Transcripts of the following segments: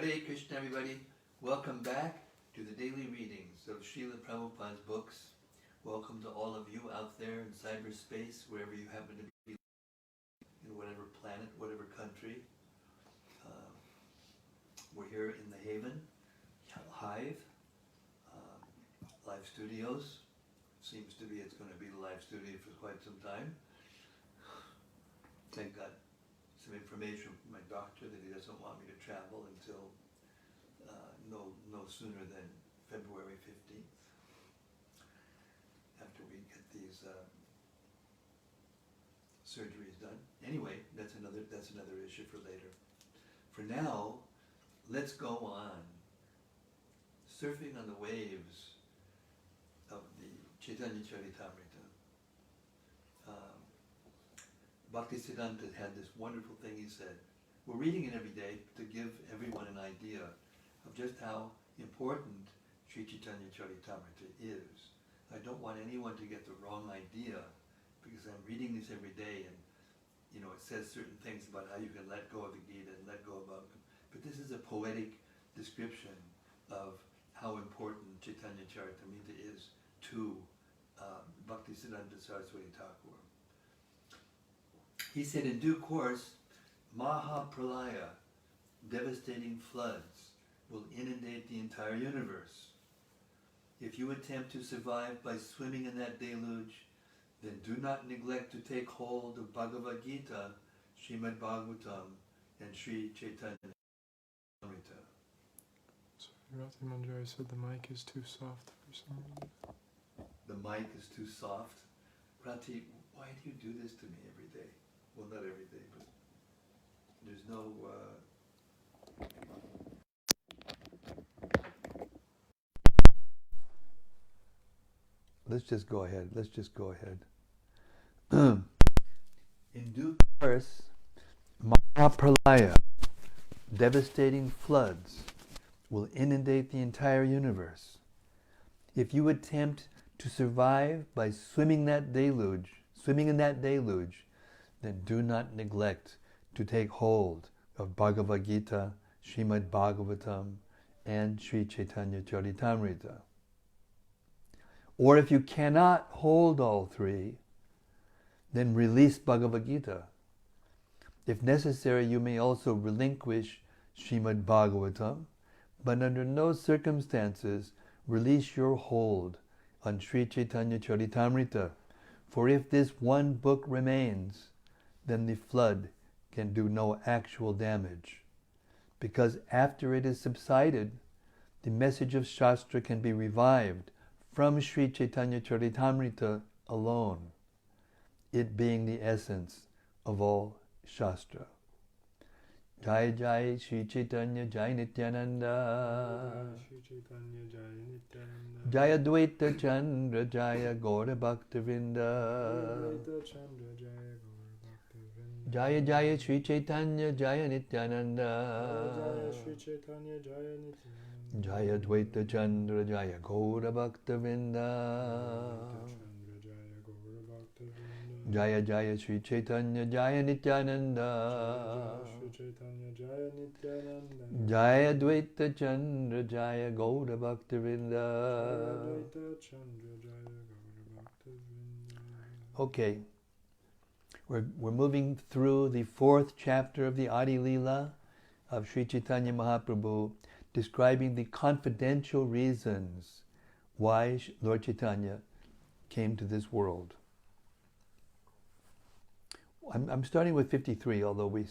Hare Krishna, everybody. Welcome back to the daily readings of Srila Prabhupada's books. Welcome to all of you out there in cyberspace, wherever you happen to be, in whatever planet, whatever country. We're here in the Haven, Hive, live studios. Seems to be it's going to be the live studio for quite some time. Thank God. Some information from my doctor that he doesn't want me to travel until no sooner than February 15th, after we get these surgeries done. Anyway, that's another issue for later. For now, let's go on surfing on the waves of the Caitanya-caritämrta. Bhaktisiddhanta had this wonderful thing he said. We're reading it every day to give everyone an idea of just how important Sri Caitanya-caritämrta is. I don't want anyone to get the wrong idea, because I'm reading this every day and it says certain things about how you can let go of the Gita and let go of but this is a poetic description of how important Caitanya-caritämrta is to Bhaktisiddhanta Saraswati Thakur. He said, in due course, Mahapralaya, devastating floods, will inundate the entire universe. If you attempt to survive by swimming in that deluge, then do not neglect to take hold of Bhagavad Gita, Srimad Bhagavatam, and Sri Caitanya-caritämrta. Sorry, Rati Manjari said the mic is too soft for some reason. The mic is too soft? Rati, why do you do this to me every day? Well, not every day, but there's no... Let's just go ahead. In due course, Mahapralaya, devastating floods, will inundate the entire universe. If you attempt to survive by swimming in that deluge, then do not neglect to take hold of Bhagavad Gita, Srimad Bhagavatam, and Sri Caitanya-caritämrta. Or if you cannot hold all three, then release Bhagavad Gita. If necessary, you may also relinquish Srimad Bhagavatam, but under no circumstances release your hold on Sri Caitanya-caritämrta. For if this one book remains, then the flood can do no actual damage. Because after it is subsided, the message of Shastra can be revived from Sri Caitanya-caritämrta alone, it being the essence of all Shastra. Jai Jai Sri Chaitanya Jai Nityananda Jai Advaita Chandra Jaya Gaura Bhaktavinda Jaya Jaya Sri Chaitanya Jaya Nityananda Jaya Advaita Chandra Jaya Gaura Bhaktavinda Jaya Jaya Sri Chaitanya Jaya Nityananda Jaya Advaita Chandra Jaya Gaura Bhaktavinda. Okay, we're moving through the 4th chapter of the Ädi-lilä of Sri Chaitanya Mahaprabhu, describing the confidential reasons why Lord Chaitanya came to this world. I'm starting with 53, although we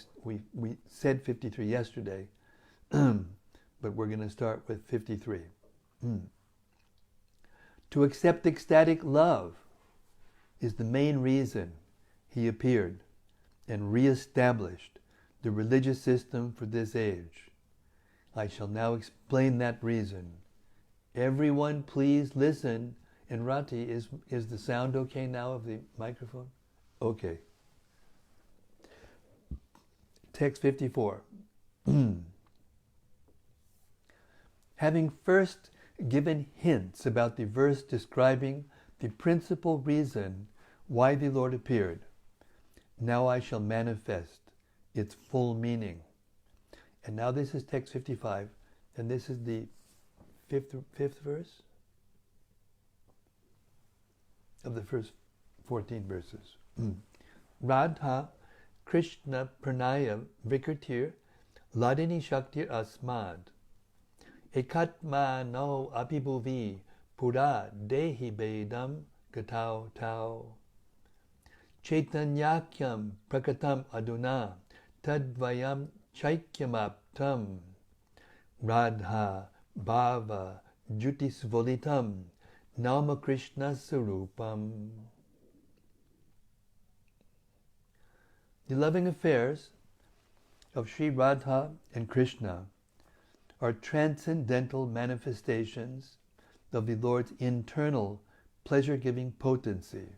said 53 yesterday, but we're going to start with 53. To accept ecstatic love is the main reason he appeared and re-established the religious system for this age. I shall now explain that reason. Everyone please listen. And Rati, is the sound okay now of the microphone? Okay. Text 54. Having first given hints about the verse describing the principal reason why the Lord appeared, now I shall manifest its full meaning. And now this is text 55, and this is the fifth verse of the first 14 verses. Radha Krishna Pranaya Vikirtir Ladini Shaktir Asmad Ekatma no Abhibhuvi Pura Dehi Bedam Gatau Tau Chaitanyakyam Prakatam Aduna Tadvayam Chaikyamaptam Radha Bhava Jutisvolitam Nama Krishna Sarupam. The loving affairs of Sri Radha and Krishna are transcendental manifestations of the Lord's internal pleasure-giving potency.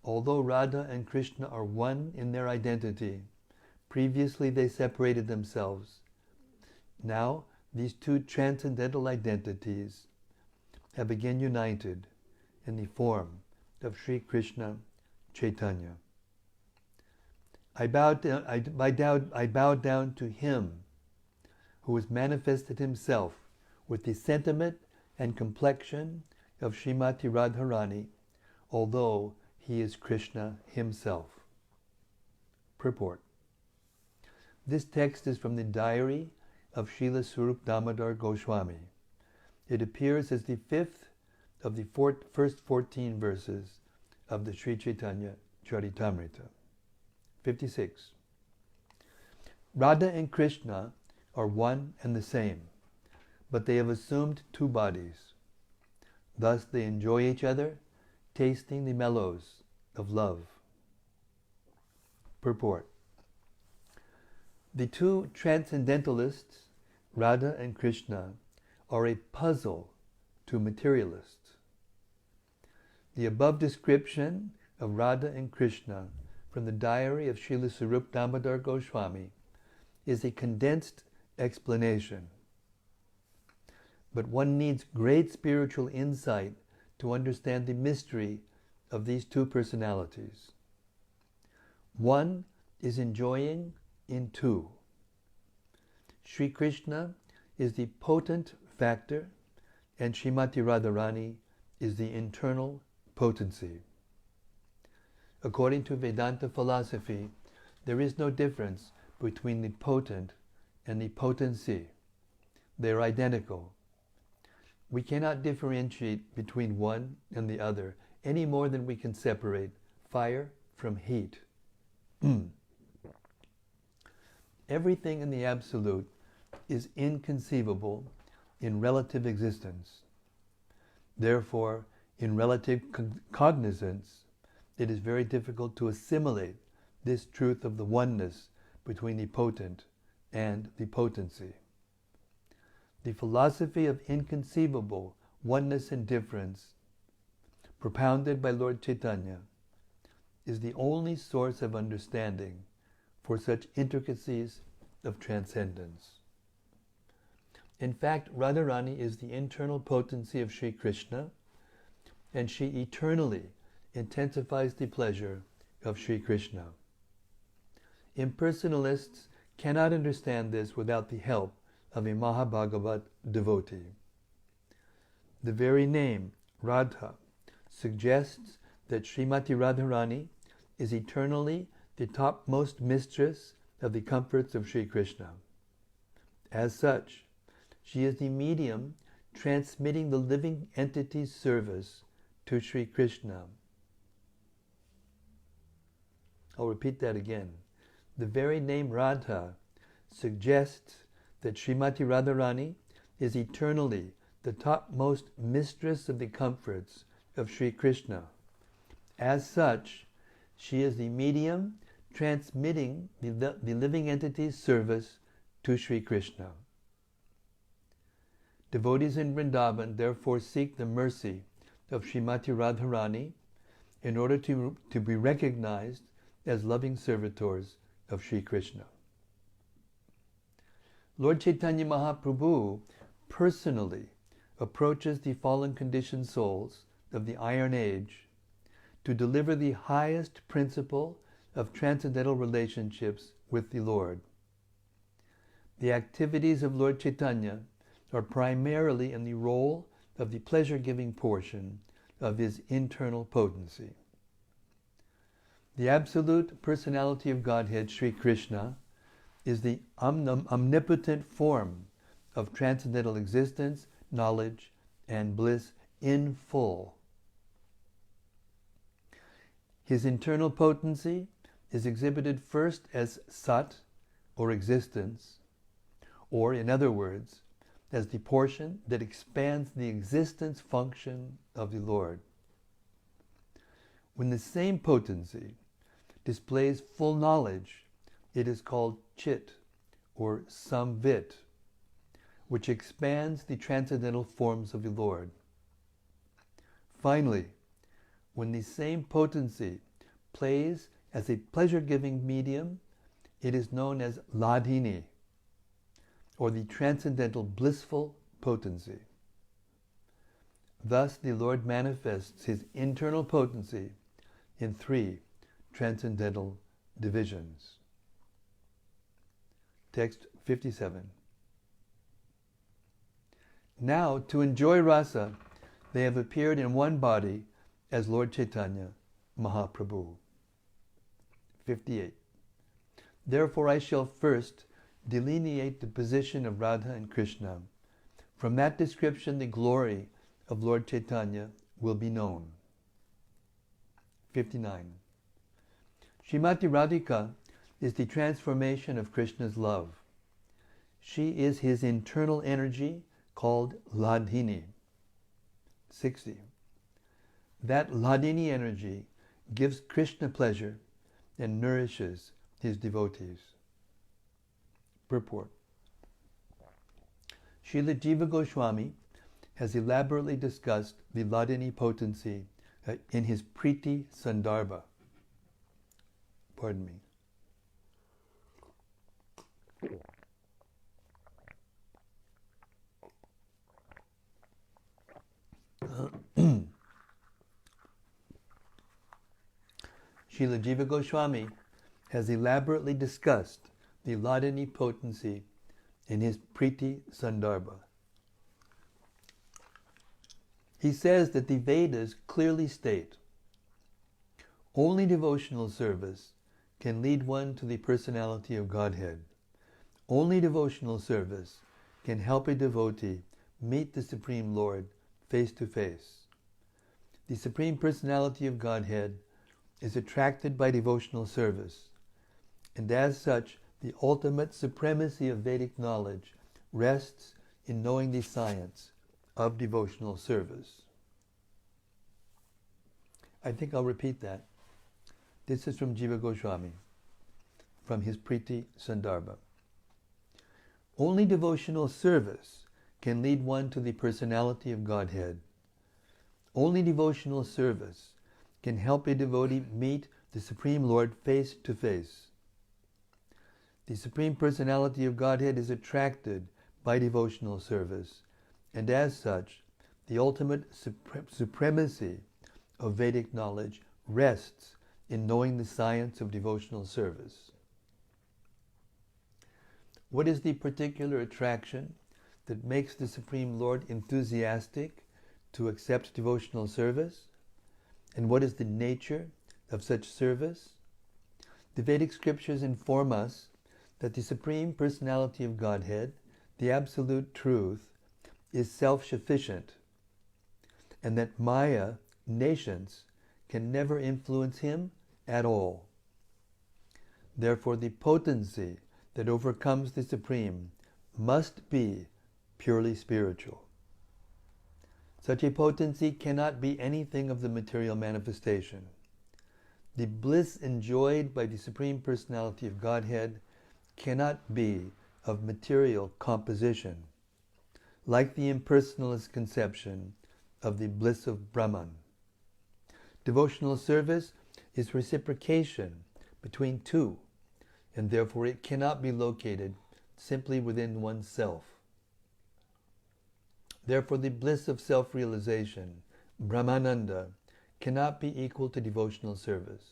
Although Radha and Krishna are one in their identity, previously they separated themselves. Now these two transcendental identities have again united in the form of Sri Krishna Chaitanya. I bow down to Him who has manifested Himself with the sentiment and complexion of Srimati Radharani, although He is Krishna Himself. Purport. This text is from the diary of Srila Swarup Damodar Goswami. It appears as the fifth of the first 14 verses of the Sri Caitanya-caritämrta. 56. Radha and Krishna are one and the same, but they have assumed two bodies. Thus they enjoy each other, tasting the mellows of love. Purport. The two transcendentalists, Radha and Krishna, are a puzzle to materialists. The above description of Radha and Krishna from the diary of Srila Swarup Damodar Goswami is a condensed explanation. But one needs great spiritual insight to understand the mystery of these two personalities. One is enjoying in two. Sri Krishna is the potent factor, and Srimati Radharani is the internal potency. According to Vedanta philosophy, there is no difference between the potent and the potency. They are identical. We cannot differentiate between one and the other any more than we can separate fire from heat. Everything in the Absolute is inconceivable in relative existence. Therefore, in relative cognizance, it is very difficult to assimilate this truth of the oneness between the potent and the potency. The philosophy of inconceivable oneness and difference, propounded by Lord Chaitanya, is the only source of understanding for such intricacies of transcendence. In fact, Radharani is the internal potency of Sri Krishna, and she eternally intensifies the pleasure of Sri Krishna. Impersonalists cannot understand this without the help of a Mahabhagavat devotee. The very name, Radha, suggests that Srimati Radharani is eternally the topmost mistress of the comforts of Sri Krishna. As such, she is the medium transmitting the living entity's service to Sri Krishna. I'll repeat that again. The very name Radha suggests that Srimati Radharani is eternally the topmost mistress of the comforts of Sri Krishna. As such, she is the medium transmitting the living entity's service to Sri Krishna. Devotees in Vrindavan therefore seek the mercy of Srimati Radharani in order to be recognized as loving servitors of Sri Krishna. Lord Chaitanya Mahaprabhu personally approaches the fallen conditioned souls of the Iron Age to deliver the highest principle of transcendental relationships with the Lord. the activities of Lord Chaitanya are primarily in the role of the pleasure-giving portion of his internal potency. The absolute personality of Godhead, Sri Krishna, is the omnipotent form of transcendental existence, knowledge, and bliss in full. His internal potency is exhibited first as Sat, or existence, or, in other words, as the portion that expands the existence function of the Lord. When the same potency displays full knowledge, it is called Chit, or Samvit, which expands the transcendental forms of the Lord. Finally, when the same potency plays as a pleasure-giving medium, it is known as Ladhini, or the transcendental blissful potency. Thus, the Lord manifests his internal potency in 3 transcendental divisions. Text 57. Now, to enjoy rasa, they have appeared in one body as Lord Chaitanya, Mahaprabhu. 58. Therefore I shall first delineate the position of Radha and Krishna. From that description the glory of Lord Chaitanya will be known. 59. Srimati Radhika is the transformation of Krishna's love. She is his internal energy called Ladhini. 60. That Ladhini energy gives Krishna pleasure and nourishes his devotees. Purport. Srila Jiva Goswami has elaborately discussed the Ladhini potency in his Priti Sandarbha. Pardon me. Srila Jiva Goswami has elaborately discussed the Ladhini potency in his Priti Sandarbha. He says that the Vedas clearly state, only devotional service can lead one to the personality of Godhead. Only devotional service can help a devotee meet the Supreme Lord face to face. The Supreme Personality of Godhead is attracted by devotional service, and as such, the ultimate supremacy of Vedic knowledge rests in knowing the science of devotional service. I think I'll repeat that. This is from Jiva Goswami, from his Priti Sandarbha. Only devotional service can lead one to the personality of Godhead. Only devotional service can help a devotee meet the Supreme Lord face to face. The Supreme Personality of Godhead is attracted by devotional service, and as such, the ultimate supremacy of Vedic knowledge rests in knowing the science of devotional service. What is the particular attraction that makes the Supreme Lord enthusiastic to accept devotional service? And what is the nature of such service? The Vedic scriptures inform us that the Supreme Personality of Godhead, the Absolute Truth, is self-sufficient, and that Maya, nations, can never influence him at all. Therefore, the potency that overcomes the Supreme must be purely spiritual. Such a potency cannot be anything of the material manifestation. The bliss enjoyed by the Supreme Personality of Godhead cannot be of material composition, like the impersonalist conception of the bliss of Brahman. Devotional service is reciprocation between two, and therefore it cannot be located simply within oneself. Therefore the bliss of self-realization, Brahmananda, cannot be equal to devotional service.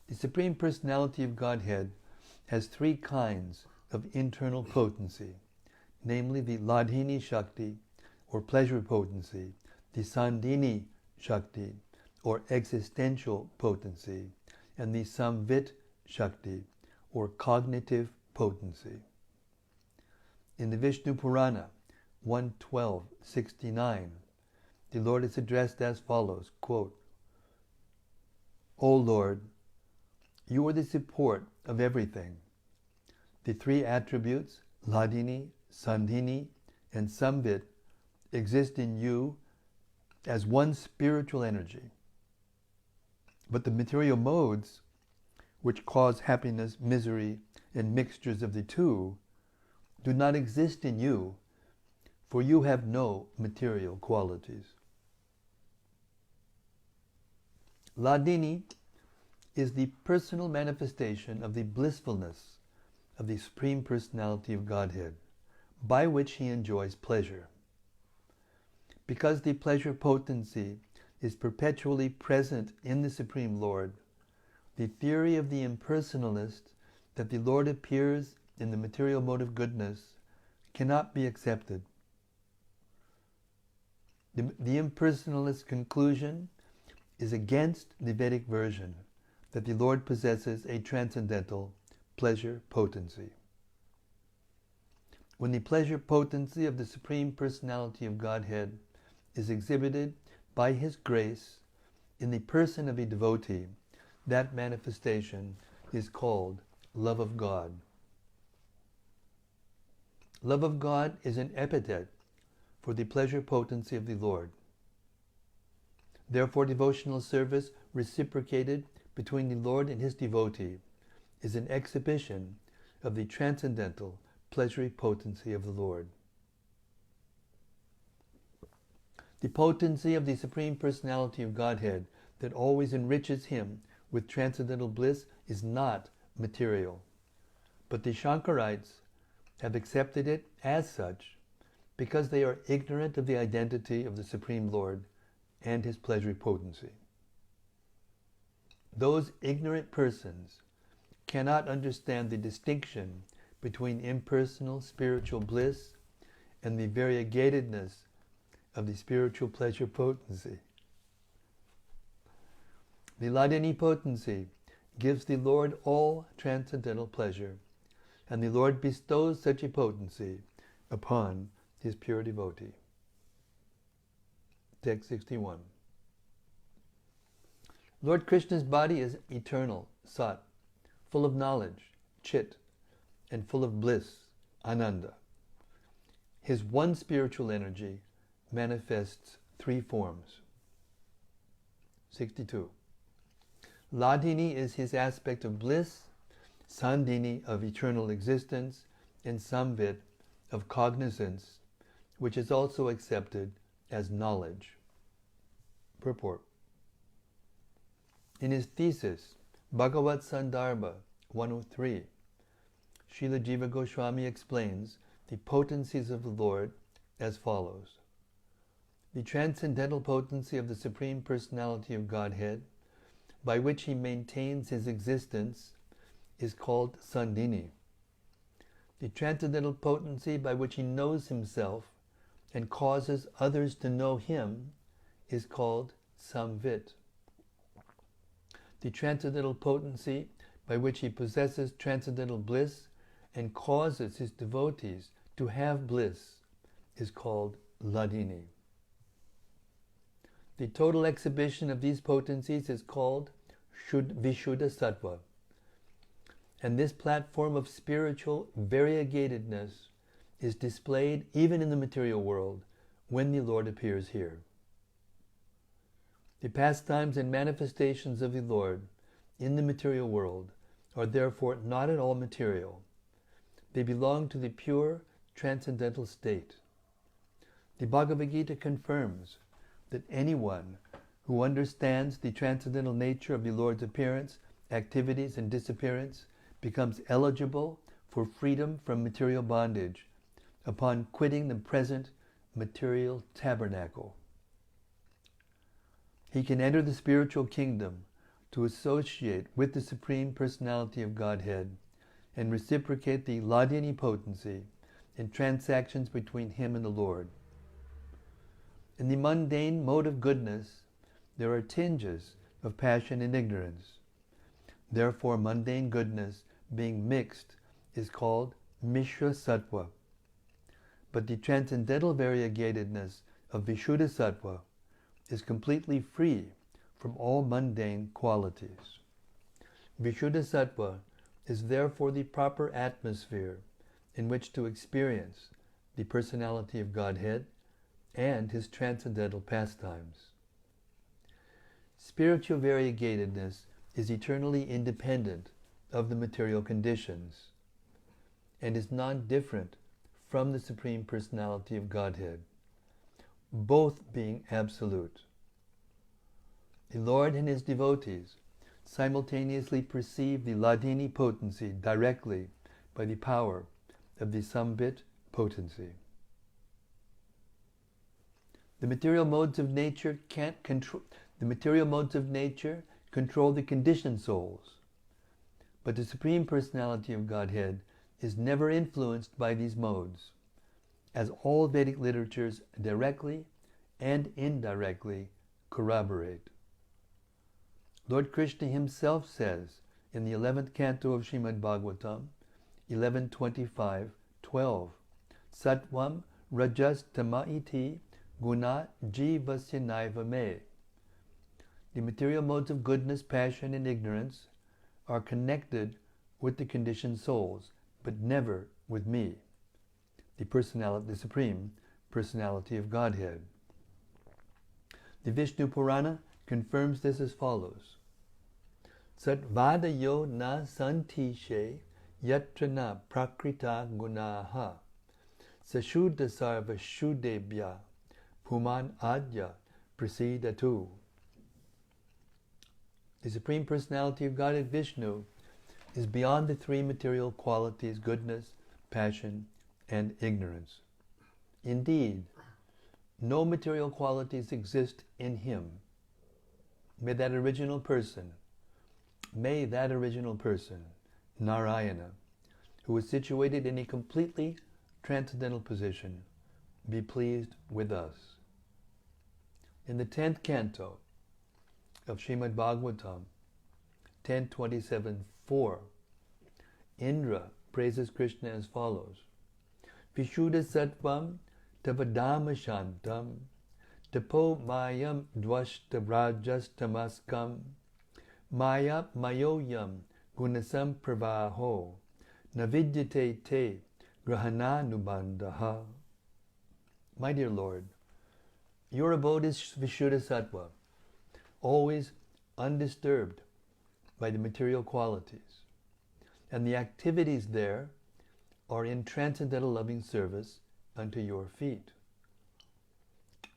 The Supreme Personality of Godhead has three kinds of internal potency, namely the Ladhini Shakti, or pleasure potency, the Sandhini Shakti, or existential potency, and the Samvit Shakti, or cognitive potency. In the Vishnu Purana 112:69, the Lord is addressed as follows, quote, O Lord, you are the support of everything. The three attributes, Ladhini, Sandhini, and Samvit, exist in you as one spiritual energy. But the material modes, which cause happiness, misery, and mixtures of the two, do not exist in you, for you have no material qualities. Ladhini is the personal manifestation of the blissfulness of the Supreme Personality of Godhead, by which he enjoys pleasure. Because the pleasure potency is perpetually present in the Supreme Lord, the theory of the impersonalist that the Lord appears in the material mode of goodness cannot be accepted. The impersonalist conclusion is against the Vedic version that the Lord possesses a transcendental pleasure potency. When the pleasure potency of the Supreme Personality of Godhead is exhibited by His grace in the person of a devotee, that manifestation is called love of God. Love of God is an epithet for the pleasure potency of the Lord. Therefore, devotional service reciprocated between the Lord and His devotee is an exhibition of the transcendental pleasure potency of the Lord. The potency of the Supreme Personality of Godhead that always enriches Him with transcendental bliss is not material, but the Shankarites have accepted it as such because they are ignorant of the identity of the Supreme Lord and His pleasure potency. Those ignorant persons cannot understand the distinction between impersonal spiritual bliss and the variegatedness of the spiritual pleasure potency. The Ladhini potency gives the Lord all transcendental pleasure, and the Lord bestows such a potency upon His pure devotee. Text 61. Lord Krishna's body is eternal, Sat, full of knowledge, Chit, and full of bliss, Ananda. His one spiritual energy manifests three forms. 62. Ladhini is His aspect of bliss, Sandhini of eternal existence, and Samvit of cognizance, which is also accepted as knowledge. Purport. In his thesis, Bhagavat Sandarbha 103, Srila Jiva Goswami explains the potencies of the Lord as follows. The transcendental potency of the Supreme Personality of Godhead, by which He maintains His existence, is called Sandhini. The transcendental potency by which He knows Himself and causes others to know Him is called Samvit. The transcendental potency by which He possesses transcendental bliss and causes His devotees to have bliss is called Ladhini. The total exhibition of these potencies is called Vishuddha Sattva, and this platform of spiritual variegatedness is displayed even in the material world when the Lord appears here. The pastimes and manifestations of the Lord in the material world are therefore not at all material. They belong to the pure transcendental state. The Bhagavad Gita confirms that anyone who understands the transcendental nature of the Lord's appearance, activities, and disappearance becomes eligible for freedom from material bondage upon quitting the present material tabernacle. He can enter the spiritual kingdom to associate with the Supreme Personality of Godhead and reciprocate the Hladini potency in transactions between him and the Lord. In the mundane mode of goodness, there are tinges of passion and ignorance. Therefore, mundane goodness, being mixed, is called Mishra Sattva. But the transcendental variegatedness of Vishuddha Sattva is completely free from all mundane qualities. Vishuddha Sattva is therefore the proper atmosphere in which to experience the personality of Godhead and his transcendental pastimes. Spiritual variegatedness is eternally independent of the material conditions and is non-different from the Supreme Personality of Godhead, both being absolute. The Lord and his devotees simultaneously perceive the Hladini potency directly by the power of the Sambit potency. The material modes of nature control the conditioned souls, but the Supreme Personality of Godhead is never influenced by these modes, as all Vedic literatures directly and indirectly corroborate. Lord Krishna himself says in the 11th canto of Srimad Bhagavatam, 11.25.12, Sattvam rajas tama iti guna jivasya naiva me. The material modes of goodness, passion, and ignorance are connected with the conditioned souls, but never with me, the Supreme Personality of Godhead. The Vishnu Purana confirms this as follows. Satvadayo na santishe yatra na prakrita gunaha sashuddha sarva shuddebhya puman adya prasidatu. The Supreme Personality of Godhead Vishnu is beyond the three material qualities, goodness, passion, and ignorance. Indeed, no material qualities exist in him. May that original person, Narayana, who is situated in a completely transcendental position, be pleased with us. In the 10th canto of Srimad Bhagavatam, 10.27.4, Indra praises Krishna as follows. Vishuddha sattvam tavadama shantam tapo mayam dvashta rajastamaskam maya mayoyam gunasam pravaho navidyate te grahananubandha. My dear Lord, your abode is Vishuddha Sattva, always undisturbed by the material qualities, and the activities there are in transcendental loving service unto your feet.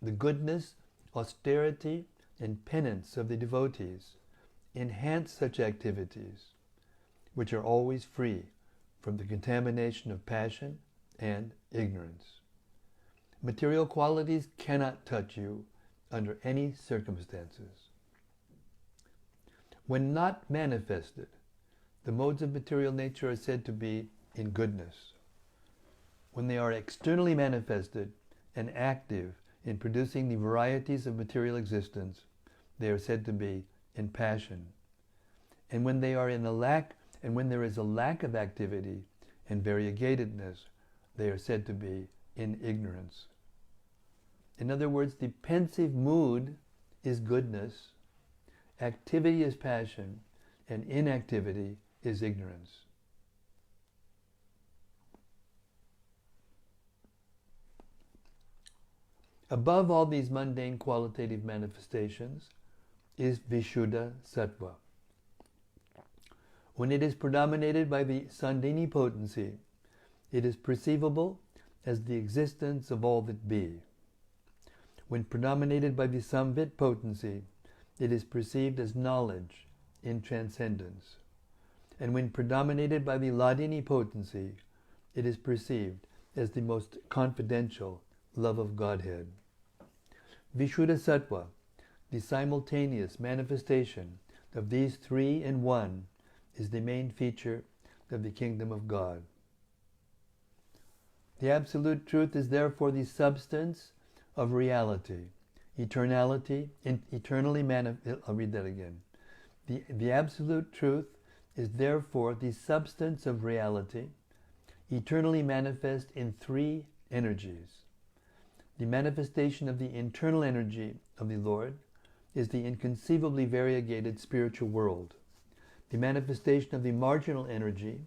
The goodness, austerity, and penance of the devotees enhance such activities, which are always free from the contamination of passion and ignorance. Material qualities cannot touch you under any circumstances. When not manifested, the modes of material nature are said to be in goodness. When they are externally manifested and active in producing the varieties of material existence, they are said to be in passion. And when there is a lack of activity and variegatedness, they are said to be in ignorance. In other words, the pensive mood is goodness, activity is passion, and inactivity is ignorance. Above all these mundane qualitative manifestations is Vishuddha Sattva. When it is predominated by the Sandhini potency, it is perceivable as the existence of all that be. When predominated by the Samvit potency, it is perceived as knowledge in transcendence. And when predominated by the Hladini potency, it is perceived as the most confidential love of Godhead. Vishuddha Sattva, the simultaneous manifestation of these three in one, is the main feature of the kingdom of God. The absolute truth is therefore the substance of reality, eternality, I'll read that again. The absolute truth is therefore the substance of reality, eternally manifest in three energies. The manifestation of the internal energy of the Lord is the inconceivably variegated spiritual world. The manifestation of the marginal energy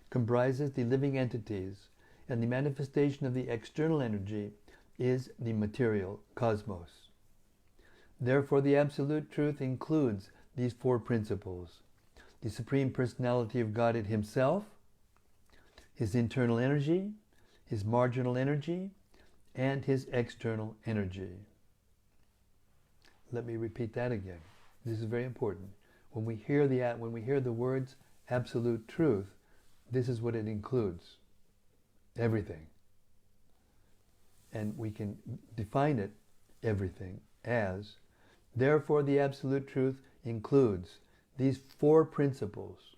comprises the living entities, and the manifestation of the external energy is the material cosmos. Therefore, the absolute truth includes these four principles: the Supreme Personality of Godhead Himself, His internal energy, His marginal energy, and His external energy. Let me repeat that again. This is very important. When we hear the words absolute truth, this is what it includes. Everything. And we can define it, everything, as, therefore the absolute truth includes these four principles: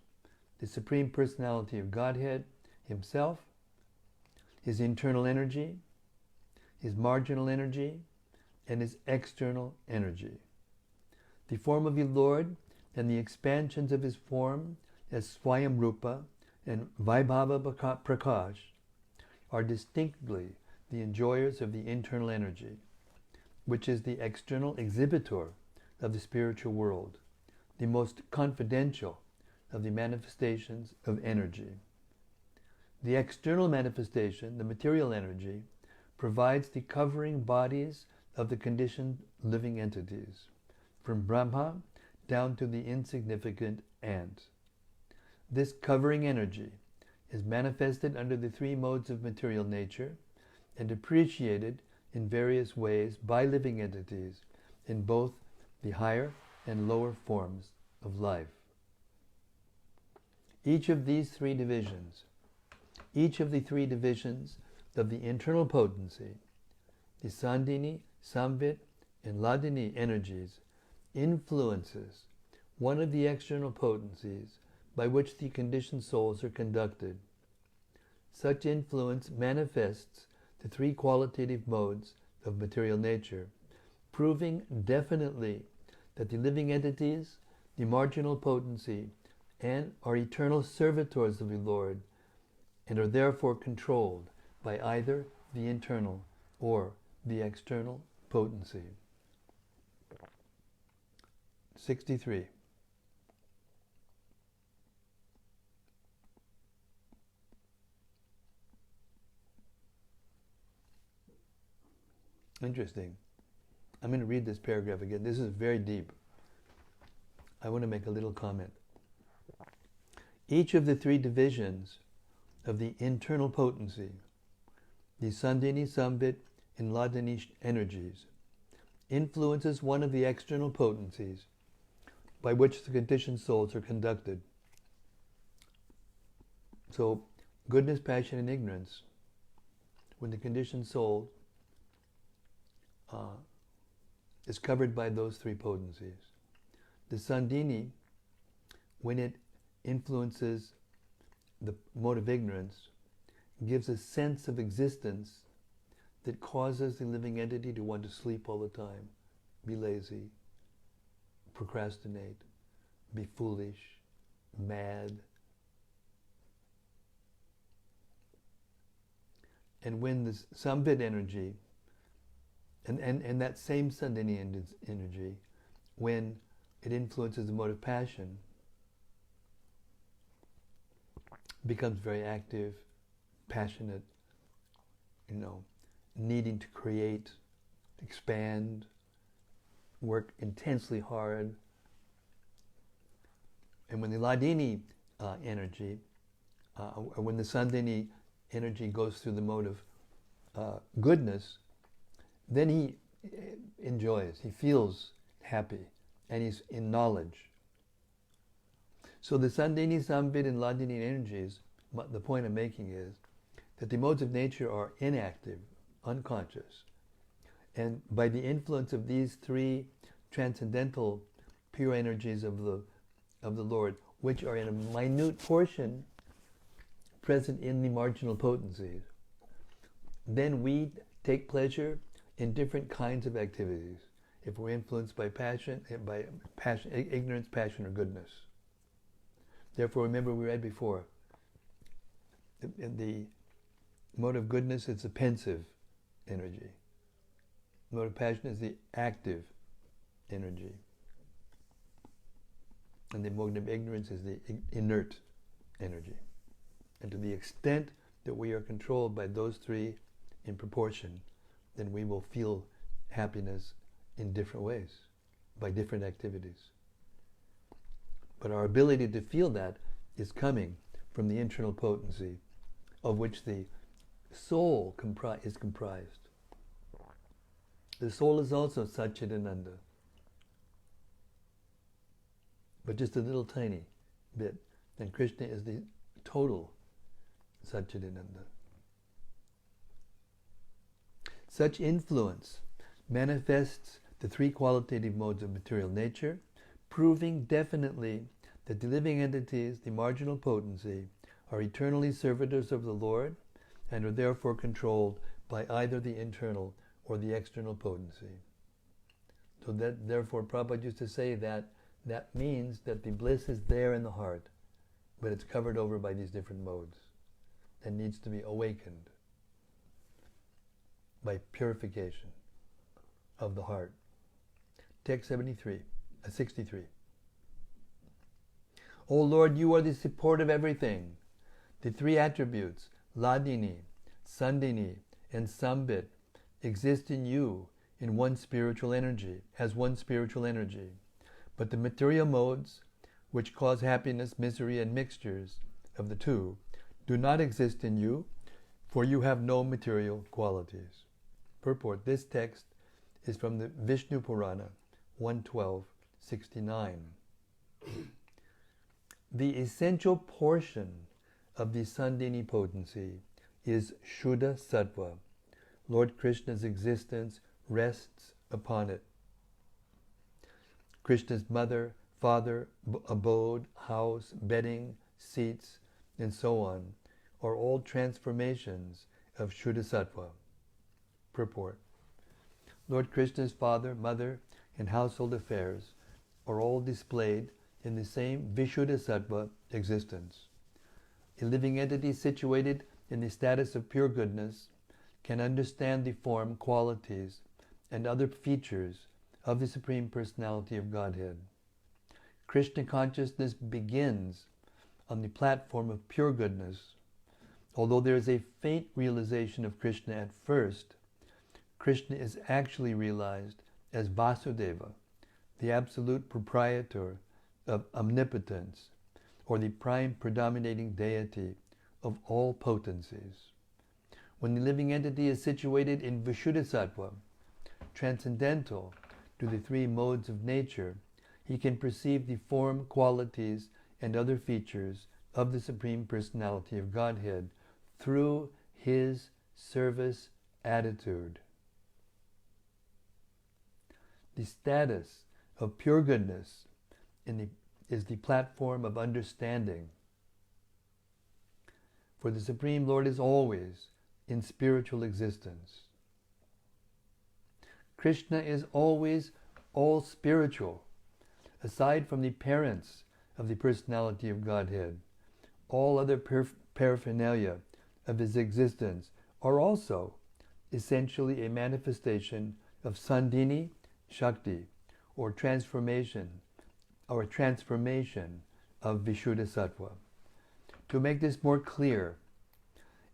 the Supreme Personality of Godhead Himself, His internal energy, His marginal energy, and His external energy. The form of the Lord and the expansions of His form as Swayam Rupa and Vaibhava Prakash are distinctly the enjoyers of the internal energy, which is the external exhibitor of the spiritual world, the most confidential of the manifestations of energy. The external manifestation, the material energy, provides the covering bodies of the conditioned living entities, from Brahma down to the insignificant ant. This covering energy is manifested under the three modes of material nature and appreciated in various ways by living entities in both the higher and lower forms of life. Each of the three divisions of the internal potency, the Sandhini, Samvit, and Hladini energies, influences one of the external potencies by which the conditioned souls are conducted. Such influence manifests the three qualitative modes of material nature, proving definitely that the living entities, the marginal potency, and are eternal servitors of the Lord, and are therefore controlled by either the internal or the external potency. 63. Interesting. I'm going to read this paragraph again. This is very deep. I want to make a little comment. Each of the three divisions of the internal potency, the Sandhini, Samvit, and Hladini energies, influences one of the external potencies by which the conditioned souls are conducted. So, goodness, passion, and ignorance, when the conditioned soul is covered by those three potencies. The Sandhini, when it influences the mode of ignorance, gives a sense of existence that causes the living entity to want to sleep all the time, be lazy, procrastinate, be foolish, mad. And when the Samvit energy, and that same Sandhini energy, when it influences the mode of passion, becomes very active, passionate, needing to create, expand, work intensely hard. And when the Hladini energy, or when the Sandhini energy goes through the mode of goodness, then he enjoys, he feels happy, and he's in knowledge. So the Sandhini, Samvit, and Hladini energies, the point I'm making is that the modes of nature are inactive, unconscious. And by the influence of these three transcendental pure energies of the Lord, which are in a minute portion present in the marginal potencies, then we take pleasure in different kinds of activities. If we're influenced by passion, ignorance, passion, or goodness. Therefore, remember we read before, the mode of goodness is the pensive energy. The mode of passion is the active energy. And the mode of ignorance is the inert energy. And to the extent that we are controlled by those three in proportion, then we will feel happiness in different ways, by different activities. But our ability to feel that is coming from the internal potency of which the soul is comprised. The soul is also Satchidananda, but just a little tiny bit. And Krishna is the total Satchidananda. Such influence manifests the three qualitative modes of material nature, proving definitely that the living entities, the marginal potency, are eternally servitors of the Lord and are therefore controlled by either the internal or the external potency. So that, therefore, Prabhupada used to say that means that the bliss is there in the heart, but it's covered over by these different modes and needs to be awakened by purification of the heart. Text 63. O Lord, you are the support of everything. The three attributes, Ladini, Sandini, and Sambit, exist in you in one spiritual energy, as one spiritual energy. But the material modes, which cause happiness, misery, and mixtures of the two, do not exist in you, for you have no material qualities. Purport. This text is from the Vishnu Purana, 112:69. The essential portion of the Sandini potency is Shuddha Sattva. Lord Krishna's existence rests upon it. Krishna's mother, father, abode, house, bedding, seats, and so on are all transformations of Shuddha Sattva. Purport. Lord Krishna's father, mother, and household affairs are all displayed in the same Vishuddha Sattva existence. A living entity situated in the status of pure goodness can understand the form, qualities, and other features of the Supreme Personality of Godhead. Krishna consciousness begins on the platform of pure goodness. Although there is a faint realization of Krishna at first, Krishna is actually realized as Vasudeva, the absolute proprietor of omnipotence, or the prime predominating deity of all potencies. When the living entity is situated in Vishuddha Sattva, transcendental to the three modes of nature, he can perceive the form, qualities, and other features of the Supreme Personality of Godhead through his service attitude. The status of pure goodness is the platform of understanding. For the Supreme Lord is always in spiritual existence. Krishna is always all spiritual. Aside from the parents of the Personality of Godhead, all other paraphernalia of his existence are also essentially a manifestation of Sandini Shakti, or transformation of Vishuddha Sattva. To make this more clear,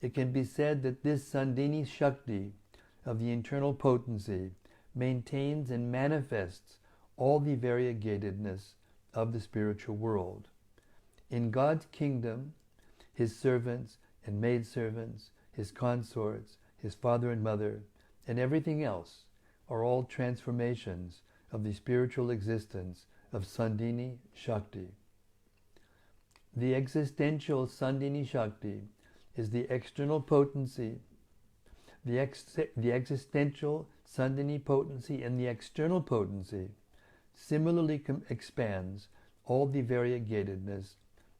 it can be said that this Sandini Shakti of the internal potency maintains and manifests all the variegatedness of the spiritual world. In God's kingdom, his servants and maidservants, his consorts, his father and mother, and everything else are all transformations of the spiritual existence of Sandini Shakti. The existential Sandini Shakti is the external potency. The existential Sandini potency and the external potency similarly expands all the variegatedness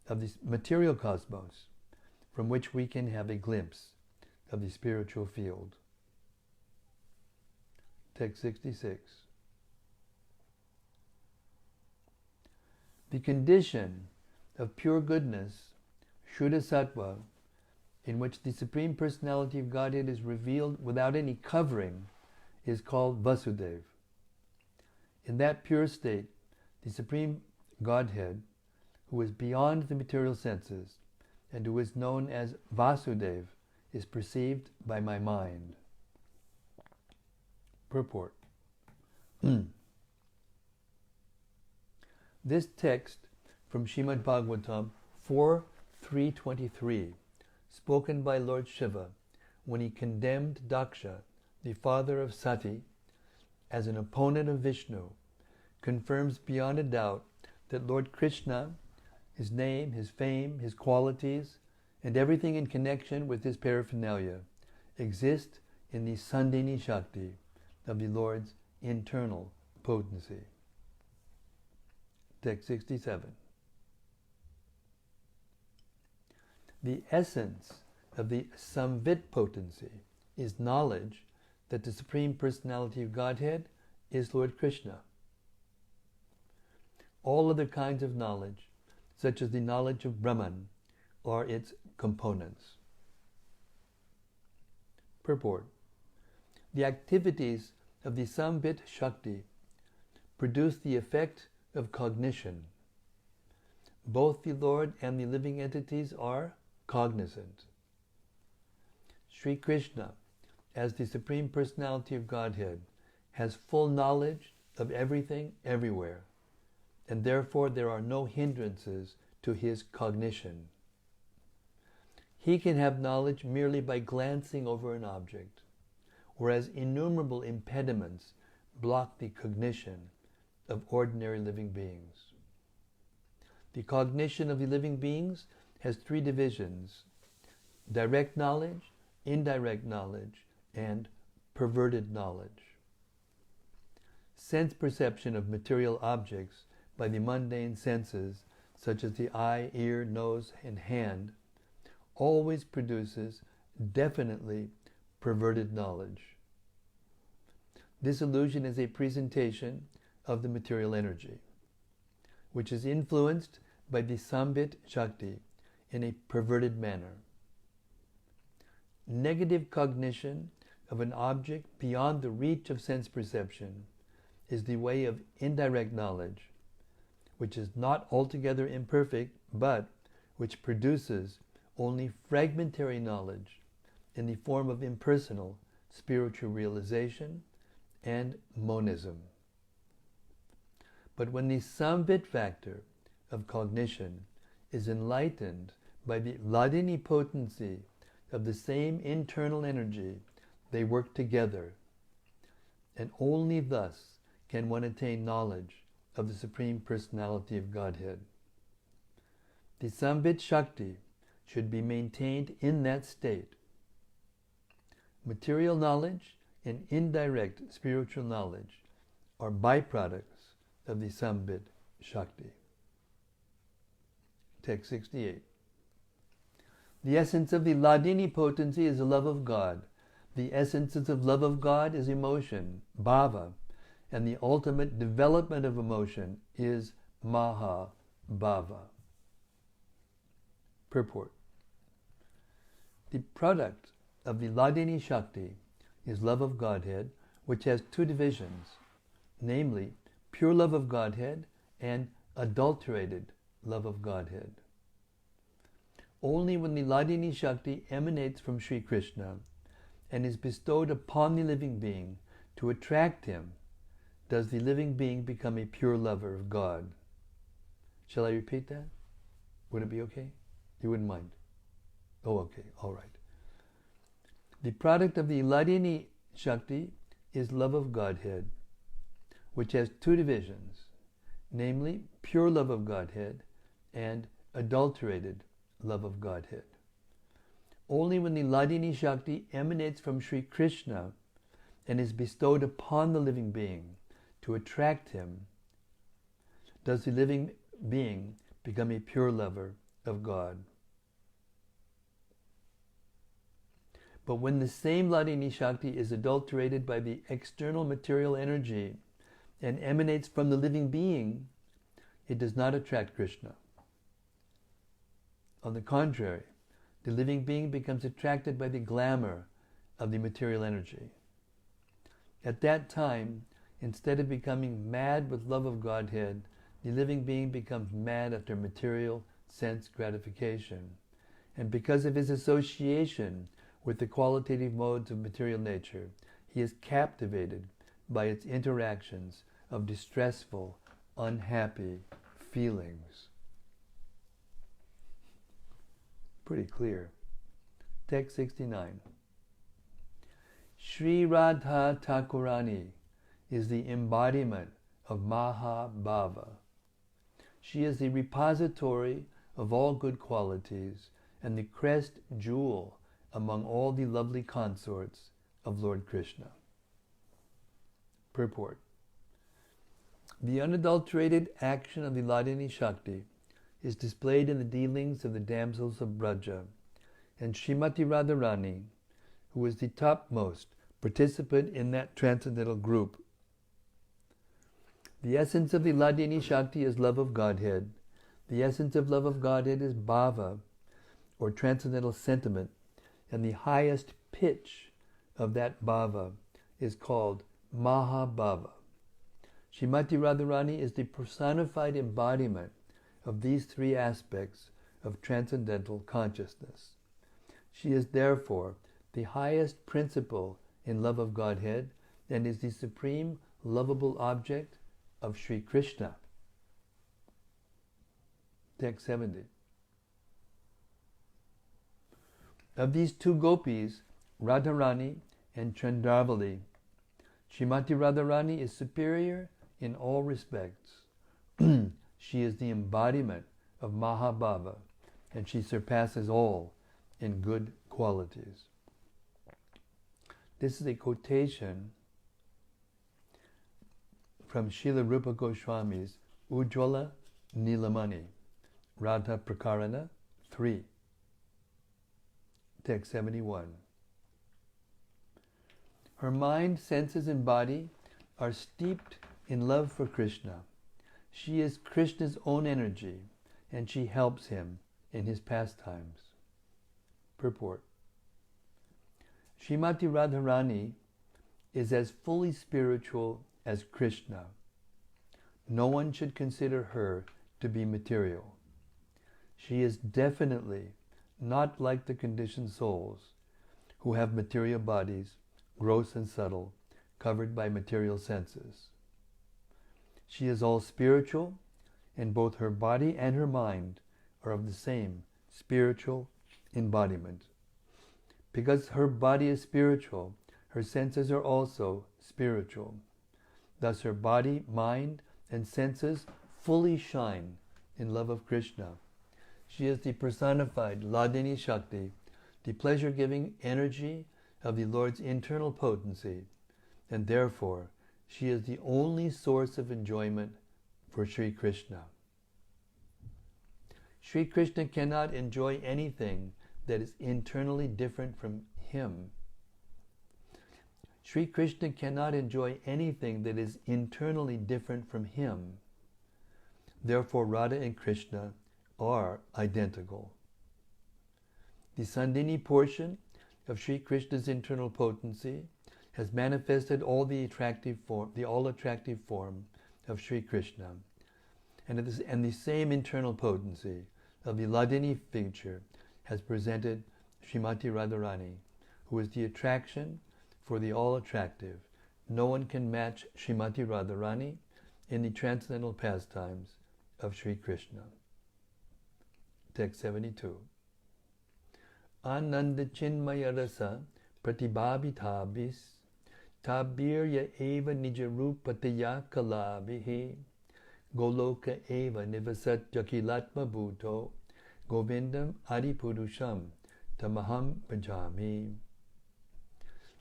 of the material cosmos, from which we can have a glimpse of the spiritual field. Text 66. The condition of pure goodness, Shuddha Sattva, in which the Supreme Personality of Godhead is revealed without any covering, is called Vasudeva. In that pure state, the Supreme Godhead, who is beyond the material senses, and who is known as Vasudeva, is perceived by my mind. Purport. This text from Srimad Bhagavatam 4.3.23, spoken by Lord Shiva when he condemned Daksha, the father of Sati, as an opponent of Vishnu, confirms beyond a doubt that Lord Krishna, his name, his fame, his qualities, and everything in connection with his paraphernalia exist in the Sandhini Shakti of the Lord's internal potency. Text 67. The essence of the Samvit potency is knowledge that the Supreme Personality of Godhead is Lord Krishna. All other kinds of knowledge, such as the knowledge of Brahman, are its components. Purport. The activities of the Samvit Shakti produce the effect of cognition. Both the Lord and the living entities are cognizant. Sri Krishna, as the Supreme Personality of Godhead, has full knowledge of everything everywhere, and therefore there are no hindrances to his cognition. He can have knowledge merely by glancing over an object, whereas innumerable impediments block the cognition of ordinary living beings. The cognition of the living beings has three divisions: direct knowledge, indirect knowledge, and perverted knowledge. Sense perception of material objects by the mundane senses, such as the eye, ear, nose, and hand, always produces definitely perverted knowledge. This illusion is a presentation of the material energy, which is influenced by the Samvit Shakti in a perverted manner. Negative cognition of an object beyond the reach of sense perception is the way of indirect knowledge, which is not altogether imperfect, but which produces only fragmentary knowledge in the form of impersonal spiritual realization and monism. But when the Samvit factor of cognition is enlightened by the Hladini potency of the same internal energy, they work together, and only thus can one attain knowledge of the Supreme Personality of Godhead. The Samvit Shakti should be maintained in that state. Material knowledge and indirect spiritual knowledge are byproducts of the Samvit Shakti. Text 68. The essence of the Hladini potency is the love of God. The essence of love of God is emotion, bhava, and the ultimate development of emotion is maha bhava. Purport. The product of the Hladini Shakti is love of Godhead, which has two divisions, namely pure love of Godhead and adulterated love of Godhead. Only when the Hladini Shakti emanates from Sri Krishna and is bestowed upon the living being to attract him does the living being become a pure lover of God. Shall I repeat that? Would it be okay? You wouldn't mind? Oh, okay, all right. The product of the Hladini Shakti is love of Godhead, which has two divisions, namely pure love of Godhead and adulterated love of Godhead. Only when the Hladini Shakti emanates from Sri Krishna and is bestowed upon the living being to attract him does the living being become a pure lover of God. But when the same Hladini Shakti is adulterated by the external material energy and emanates from the living being, it does not attract Krishna. On the contrary, the living being becomes attracted by the glamour of the material energy. At that time, instead of becoming mad with love of Godhead, the living being becomes mad after material sense gratification. And because of his association with the qualitative modes of material nature, he is captivated by its interactions of distressful, unhappy feelings. Pretty clear. Text 69. Sri Radha Thakurani is the embodiment of Mahabhava. She is the repository of all good qualities and the crest jewel among all the lovely consorts of Lord Krishna. Purport. The unadulterated action of the Hladini Shakti is displayed in the dealings of the damsels of Braja, and Srimati Radharani, who is the topmost participant in that transcendental group. The essence of the Hladini Shakti is love of Godhead. The essence of love of Godhead is bhava, or transcendental sentiment, and the highest pitch of that bhava is called Mahabhava. Srimati Radharani is the personified embodiment of these three aspects of transcendental consciousness. She is therefore the highest principle in love of Godhead and is the supreme lovable object of Sri Krishna. Text 70. Of these two gopis, Radharani and Chandravali, Srimati Radharani is superior in all respects. She is the embodiment of Mahabhava, and she surpasses all in good qualities. This is a quotation from Srila Rupa Goswami's Ujjvala Nilamani, Radha Prakarana 3, text 71. Her mind, senses, and body are steeped in love for Krishna. She is Krishna's own energy, and she helps him in his pastimes. Purport. Srimati Radharani is as fully spiritual as Krishna. No one should consider her to be material. She is definitely not like the conditioned souls who have material bodies, gross and subtle, covered by material senses. She is all spiritual, and both her body and her mind are of the same spiritual embodiment. Because her body is spiritual, her senses are also spiritual. Thus her body, mind, and senses fully shine in love of Krishna. She is the personified Hladini Shakti, the pleasure-giving energy of the Lord's internal potency, and therefore she is the only source of enjoyment for Sri Krishna. Sri Krishna cannot enjoy anything that is internally different from him. Sri Krishna cannot enjoy anything that is internally different from him. Therefore Radha and Krishna are identical. The Sandhini portion of Sri Krishna's internal potency has manifested all the all-attractive form of Sri Krishna, and the same internal potency of the Hladini feature has presented Srimati Radharani, who is the attraction for the all-attractive. No one can match Srimati Radharani in the transcendental pastimes of Sri Krishna. Text 72. Ananda Chinmaya Rasa Pratibhabitabis Tabirya Eva Nijarupataya Kalabhihi Goloka Eva Nivasat Jakilatma Bhuto Govindam Adipurusham Tamaham Bhajami.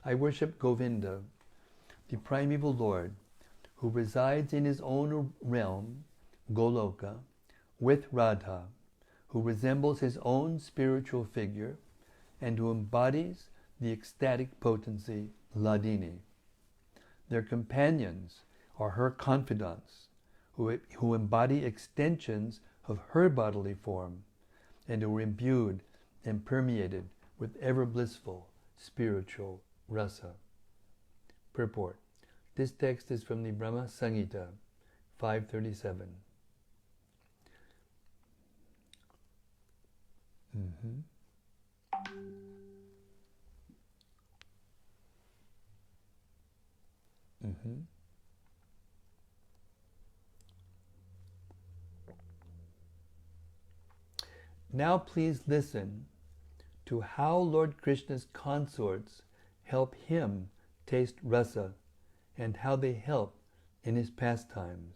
I worship Govinda, the primeval Lord, who resides in his own realm, Goloka, with Radha, who resembles his own spiritual figure, and who embodies the ecstatic potency Hladini. Their companions are her confidants, who embody extensions of her bodily form, and who are imbued and permeated with ever-blissful spiritual rasa. Purport. This text is from the Brahma Samhita, 537. Now please listen to how Lord Krishna's consorts help him taste rasa and how they help in his pastimes.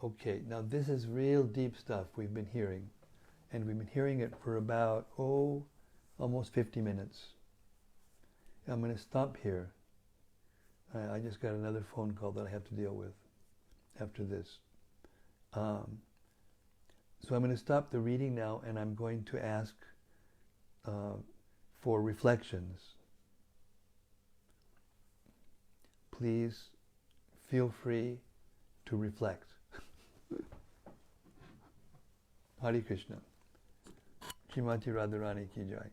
Okay, now this is real deep stuff we've been hearing, and we've been hearing it for about, almost 50 minutes. I'm going to stop here. I just got another phone call that I have to deal with after this. So I'm going to stop the reading now, and I'm going to ask for reflections. Please feel free to reflect. Hare Krishna. Srimati Radharani ki jai.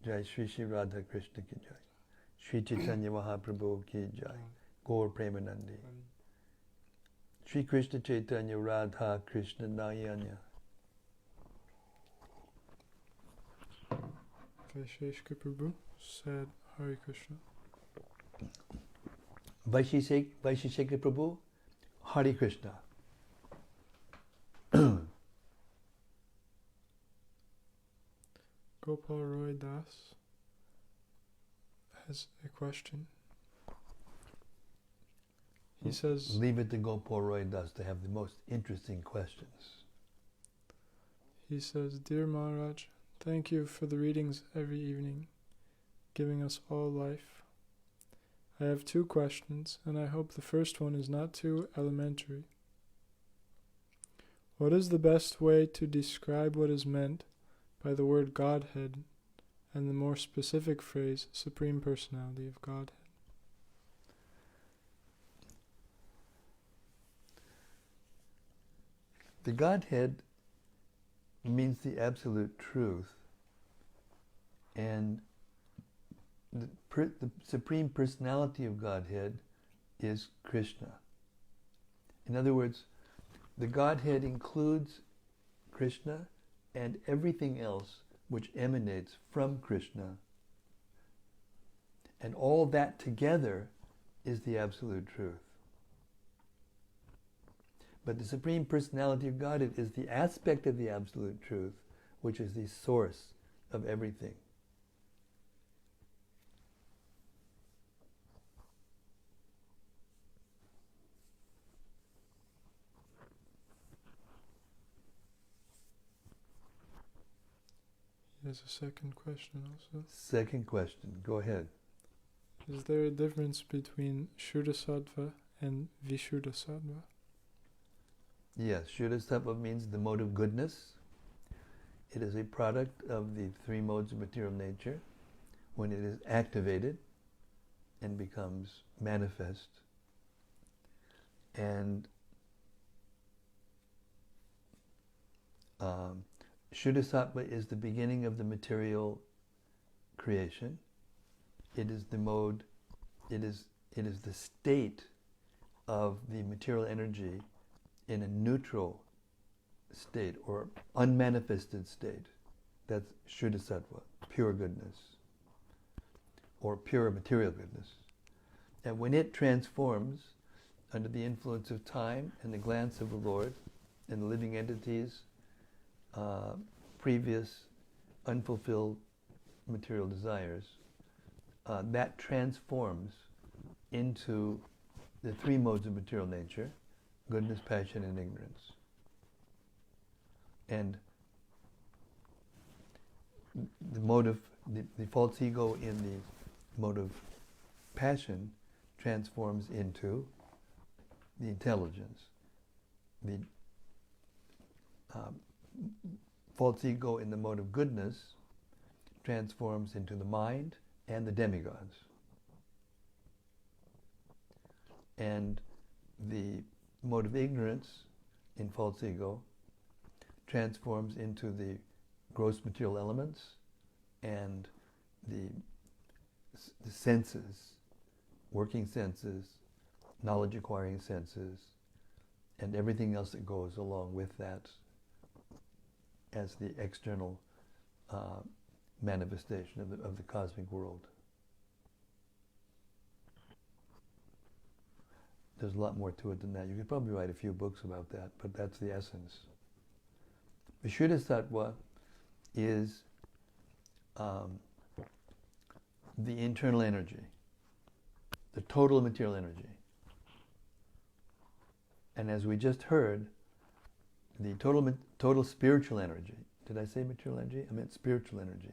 Jai Shri Shri Radha Krishna ki jai. Shri Chaitanya Mahaprabhu ki jai. Gaur Premanandi. Shri Krishna Chaitanya Radha Krishna Nayanya. Vaisheshika Prabhu said Hare Krishna. Vaisheshika Prabhu, Hare Krishna. Gopal Roy Das has a question. He says, leave it to Gopal Roy Das to have the most interesting questions. He says, Dear Maharaj, thank you for the readings every evening, giving us all life. I have 2 questions, and I hope the first one is not too elementary. What is the best way to describe what is meant by the word Godhead and the more specific phrase Supreme Personality of Godhead? The Godhead means the absolute truth, and the Supreme Personality of Godhead is Krishna. In other words, the Godhead includes Krishna and everything else which emanates from Krishna. And all that together is the absolute truth. But the Supreme Personality of Godhead is the aspect of the absolute truth, which is the source of everything. There's a second question also. Second question, go ahead. Is there a difference between Shuddha Sattva and Vishuddha Sattva? Yes, Shuddha Sattva means the mode of goodness. It is a product of the 3 modes of material nature. When it is activated and becomes manifest. And Shuddha Sattva is the beginning of the material creation. It is the mode, it is the state of the material energy in a neutral state or unmanifested state. That's Shuddha Sattva, pure goodness, or pure material goodness. And when it transforms under the influence of time and the glance of the Lord and the living entities, previous unfulfilled material desires, that transforms into the 3 modes of material nature: goodness, passion, and ignorance. And the motive, the false ego in the mode of passion transforms into the intelligence, the false ego in the mode of goodness transforms into the mind and the demigods. And the mode of ignorance in false ego transforms into the gross material elements and the senses, working senses, knowledge acquiring senses, and everything else that goes along with that as the external manifestation of the cosmic world. There's a lot more to it than that. You could probably write a few books about that, but that's the essence. Vishuddha-sattva is the internal energy, the total material energy. And as we just heard, the total spiritual energy, did I say material energy? I meant spiritual energy.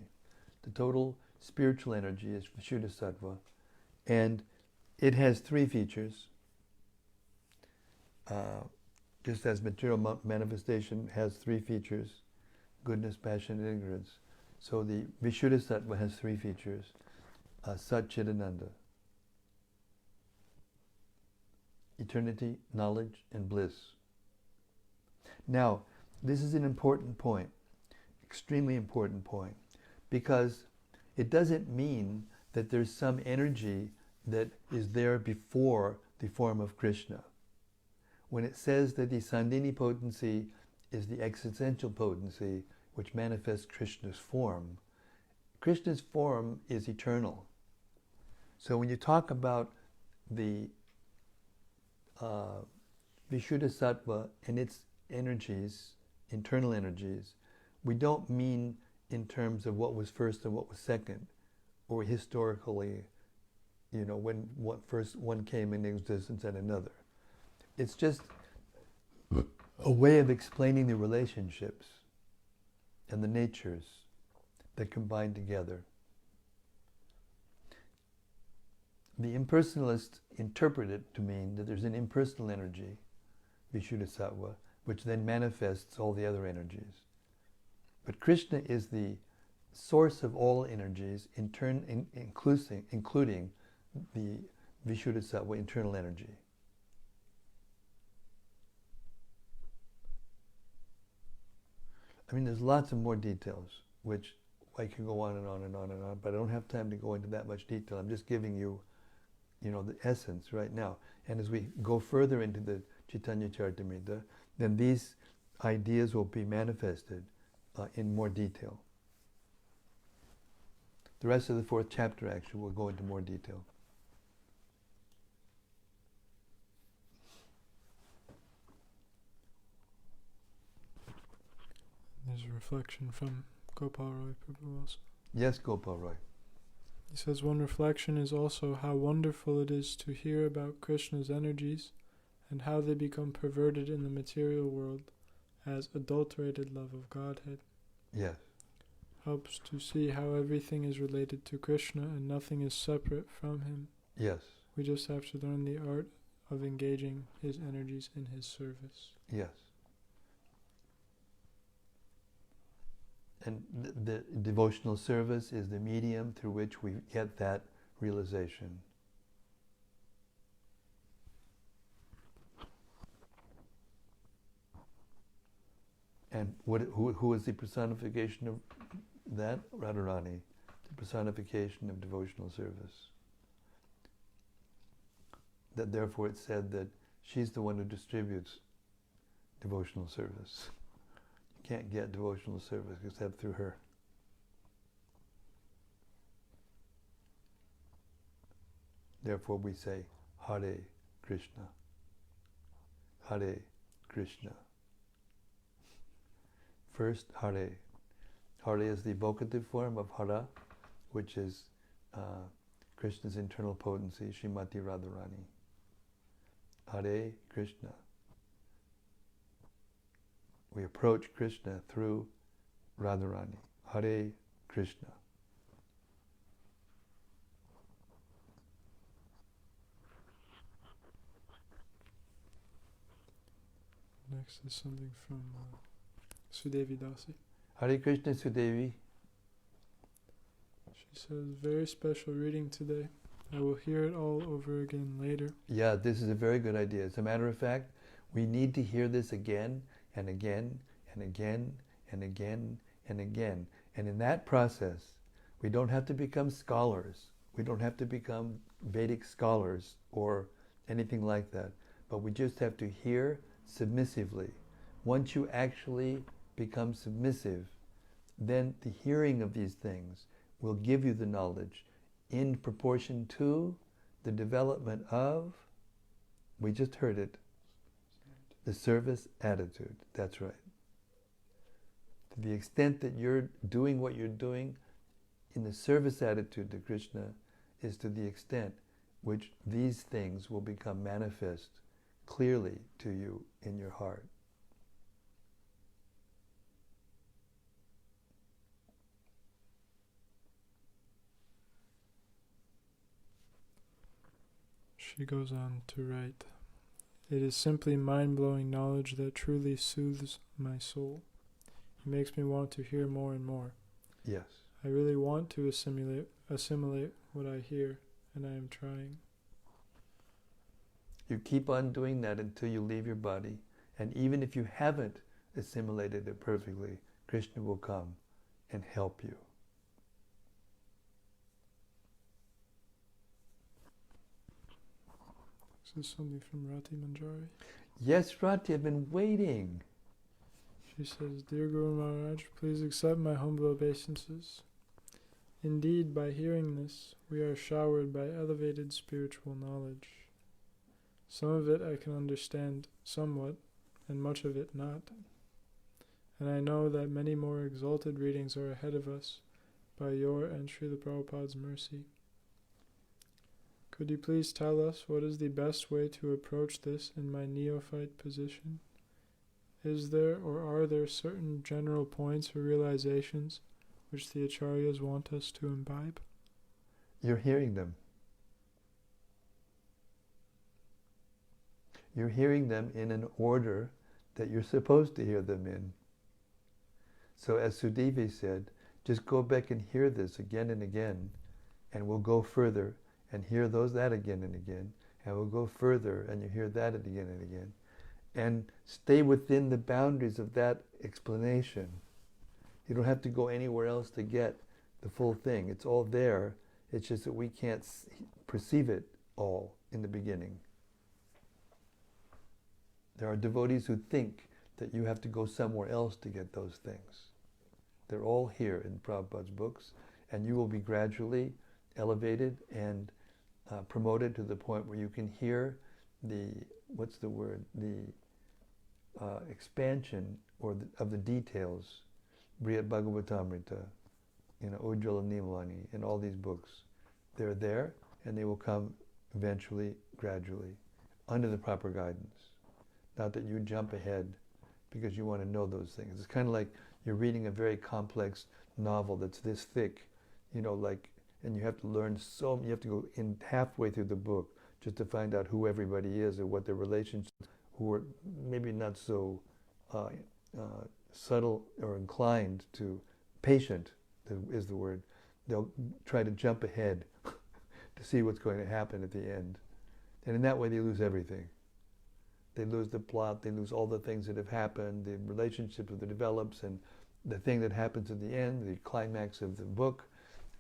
The total spiritual energy is Vishuddha-sattva, and it has three features. Just as material manifestation has three features, goodness, passion, and ignorance. So the Vishuddha-sattva has three features, Sat Chit Ananda, eternity, knowledge, and bliss. Now, this is an important point, extremely important point, because it doesn't mean that there's some energy that is there before the form of Krishna. When it says that the Sandhini potency is the existential potency which manifests Krishna's form is eternal. So when you talk about the Vishuddha-sattva and its energies, internal energies, we don't mean in terms of what was first and what was second, or historically, when one came into existence and another. It's just a way of explaining the relationships and the natures that combine together. The impersonalists interpret it to mean that there's an impersonal energy, Vishuddha-sattva, which then manifests all the other energies. But Krishna is the source of all energies, including the Vishuddha-sattva internal energy. I mean, there's lots of more details, which I can go on and on and on and on, but I don't have time to go into that much detail. I'm just giving you, the essence right now. And as we go further into the Caitanya-caritämrta, then these ideas will be manifested in more detail. The rest of the fourth chapter actually will go into more detail. There's a reflection from Gopal Roy Prabhu also. Yes, Gopal Roy. He says, one reflection is also how wonderful it is to hear about Krishna's energies and how they become perverted in the material world as adulterated love of Godhead. Yes. Helps to see how everything is related to Krishna and nothing is separate from him. Yes. We just have to learn the art of engaging his energies in his service. Yes. And the devotional service is the medium through which we get that realization. And who is the personification of that? Radharani, the personification of devotional service. That therefore it's said that she's the one who distributes devotional service. You can't get devotional service except through her. Therefore we say, Hare Krishna, Hare Krishna. First, Hare. Hare is the evocative form of Hara, which is Krishna's internal potency, Srimati Radharani. Hare Krishna. We approach Krishna through Radharani. Hare Krishna. Next is something from Sudevi Dasi. Hare Krishna, Sudevi. She says, very special reading today. I will hear it all over again later. Yeah, this is a very good idea. As a matter of fact, we need to hear this again and again and again and again and again. And in that process, we don't have to become scholars. We don't have to become Vedic scholars or anything like that. But we just have to hear submissively. Once you actually become submissive, then the hearing of these things will give you the knowledge in proportion to the development of, we just heard it, the service attitude. That's right. To the extent that you're doing what you're doing in the service attitude to Krishna is to the extent which these things will become manifest clearly to you in your heart. She goes on to write, it is simply mind-blowing knowledge that truly soothes my soul. It makes me want to hear more and more. Yes. I really want to assimilate what I hear, and I am trying. You keep on doing that until you leave your body, and even if you haven't assimilated it perfectly, Krishna will come and help you. This is something from Rati Manjari. Yes, Rati, I've been waiting. She says, Dear Guru Maharaj, please accept my humble obeisances. Indeed, by hearing this, we are showered by elevated spiritual knowledge. Some of it I can understand somewhat, and much of it not. And I know that many more exalted readings are ahead of us by your and Srila Prabhupada's mercy. Could you please tell us what is the best way to approach this in my neophyte position? Is there or are there certain general points or realizations which the acharyas want us to imbibe? You're hearing them. You're hearing them in an order that you're supposed to hear them in. So as Sudevi said, just go back and hear this again and again, and we'll go further and hear that again and again, and we'll go further and you hear that again and again. And stay within the boundaries of that explanation. You don't have to go anywhere else to get the full thing. It's all there. It's just that we can't perceive it all in the beginning. There are devotees who think that you have to go somewhere else to get those things. They're all here in Prabhupada's books, and you will be gradually elevated and promoted to the point where you can hear the expansion of the details, Brihad Bhagavatamrita, Ujjvala Nimalani, and all these books. They're there, and they will come eventually, gradually, under the proper guidance. Not that you jump ahead because you want to know those things. It's kind of like you're reading a very complex novel that's this thick, and you have to learn you have to go in halfway through the book just to find out who everybody is or what their relationships, who are maybe not so subtle or inclined to, patient is the word. They'll try to jump ahead to see what's going to happen at the end. And in that way they lose everything. They lose the plot, they lose all the things that have happened, the relationships that develops, and the thing that happens at the end, the climax of the book.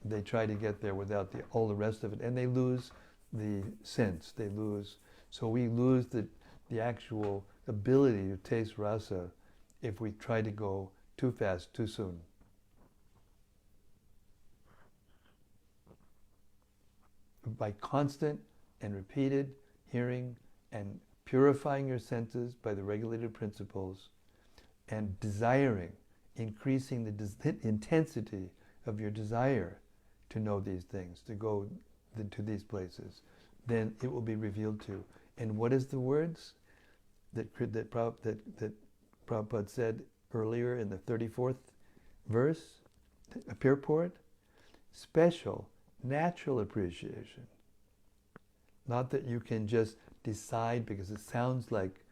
They try to get there without all the rest of it, and they lose the sense. So we lose the actual ability to taste rasa if we try to go too fast, too soon. By constant and repeated hearing and purifying your senses by the regulated principles and desiring, increasing the intensity of your desire to know these things, to go to these places, then it will be revealed to you. And what is the words that Prabhupada said earlier in the 34th verse, purport? Special, natural appreciation. Not that you can just decide because it sounds like,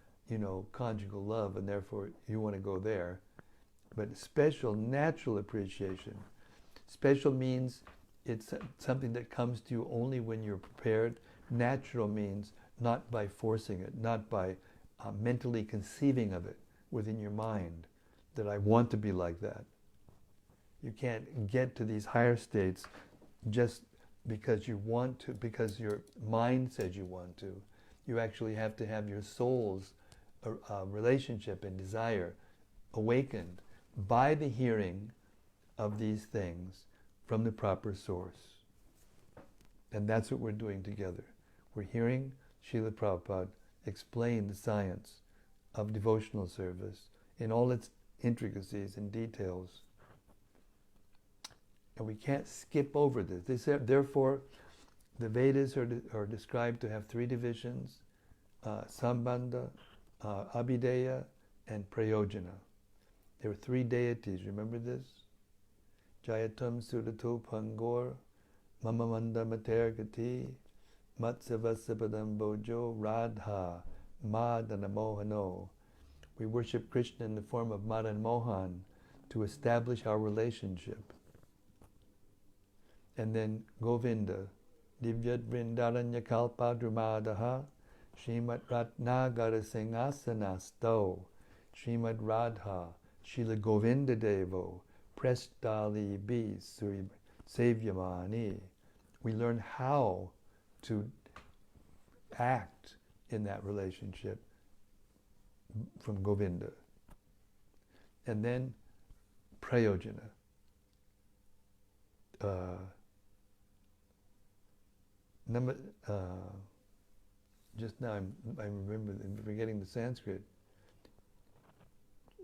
conjugal love and therefore you want to go there. but special, natural appreciation. Special means it's something that comes to you only when you're prepared. Natural means not by forcing it, not by mentally conceiving of it within your mind, that I want to be like that. You can't get to these higher states just because you want to, because your mind says you want to. You actually have to have your soul's relationship and desire awakened by the hearing of these things from the proper source. And that's what we're doing together. We're hearing Srila Prabhupada explain the science of devotional service in all its intricacies and details. And we can't skip over this. Therefore, the Vedas are described to have three divisions: Sambandha, Abhideya, and Prayojana. There are three deities. Remember this? Jayatam Sudato Pangor, Mamamanda Matergati, Matsavasapadam Bojo, Radha, Madana Mohano. We worship Krishna in the form of Madan Mohan to establish our relationship. And then Govinda, Divyat Vrindaranya Kalpa Drumadaha, Srimad Ratnagara Singhasanastho, Srimad Radha, Srila Govinda Devo, Prestali Bi Suri Savyamani. We learn how to act in that relationship from Govinda. And then Prayojana. Just now I'm forgetting the Sanskrit.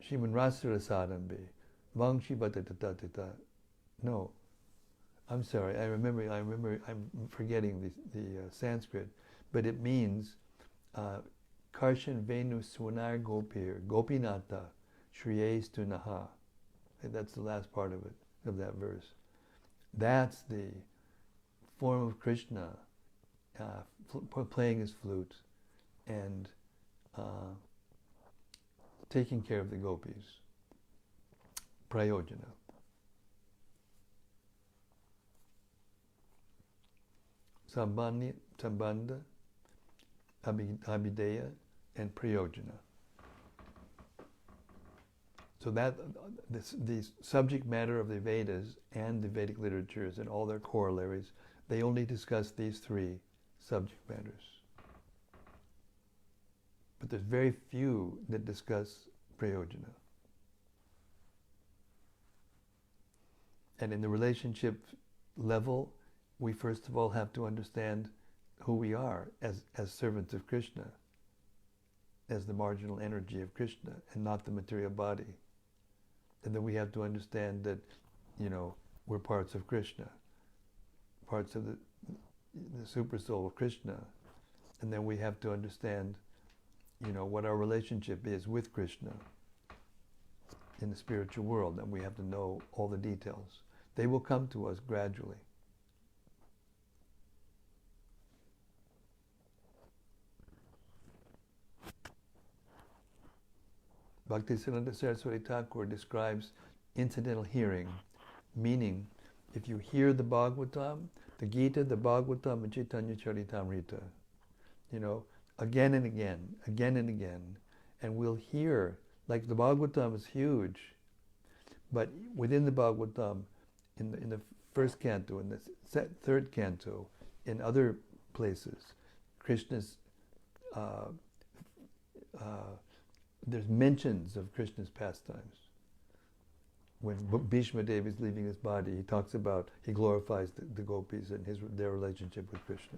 Shiman Rasura Sadambi. Vangshi Batatatata. No. I'm sorry, I remember I'm forgetting the Sanskrit. But it means Karshan Venu Swanar Gopir, Gopinata, Shriyestu Naha. That's the last part of it, of that verse. That's the form of Krishna playing his flute and taking care of the gopis. Prayojana. Sambandha, Abhideya, and Prayojana. So that the subject matter of the Vedas and the Vedic literatures and all their corollaries, they only discuss these three subject matters. But there's very few that discuss Prayojana. And in the relationship level, we first of all have to understand who we are as servants of Krishna, as the marginal energy of Krishna and not the material body. And then we have to understand that, we're parts of Krishna, parts of the super soul of Krishna. And then we have to understand, what our relationship is with Krishna in the spiritual world. And we have to know all the details. They will come to us gradually. Bhaktisiddhanta Saraswati Thakur describes incidental hearing, meaning if you hear the Bhagavatam, the Gita, the Bhagavatam, and Caitanya-caritämrta, again and again, and we'll hear, like the Bhagavatam is huge, but within the Bhagavatam, in the first canto, in the third canto, in other places, Krishna's there's mentions of Krishna's pastimes. When Bhishma Dev is leaving his body, he glorifies the gopis and their relationship with Krishna.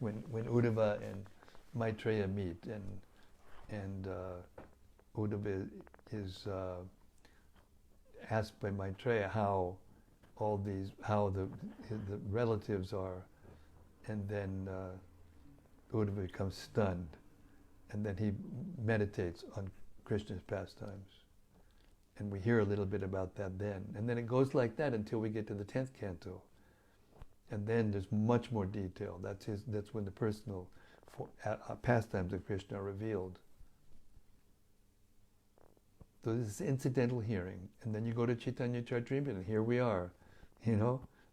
When Uddhava and Maitreya meet, and Uddhava is asked by Maitreya how the relatives are, and then Uddhava becomes stunned. And then he meditates on Krishna's pastimes. And we hear a little bit about that then. And then it goes like that until we get to the 10th canto. And then there's much more detail. That's when the personal pastimes of Krishna are revealed. So this is incidental hearing. And then you go to Caitanya-caritämrta, and here we are,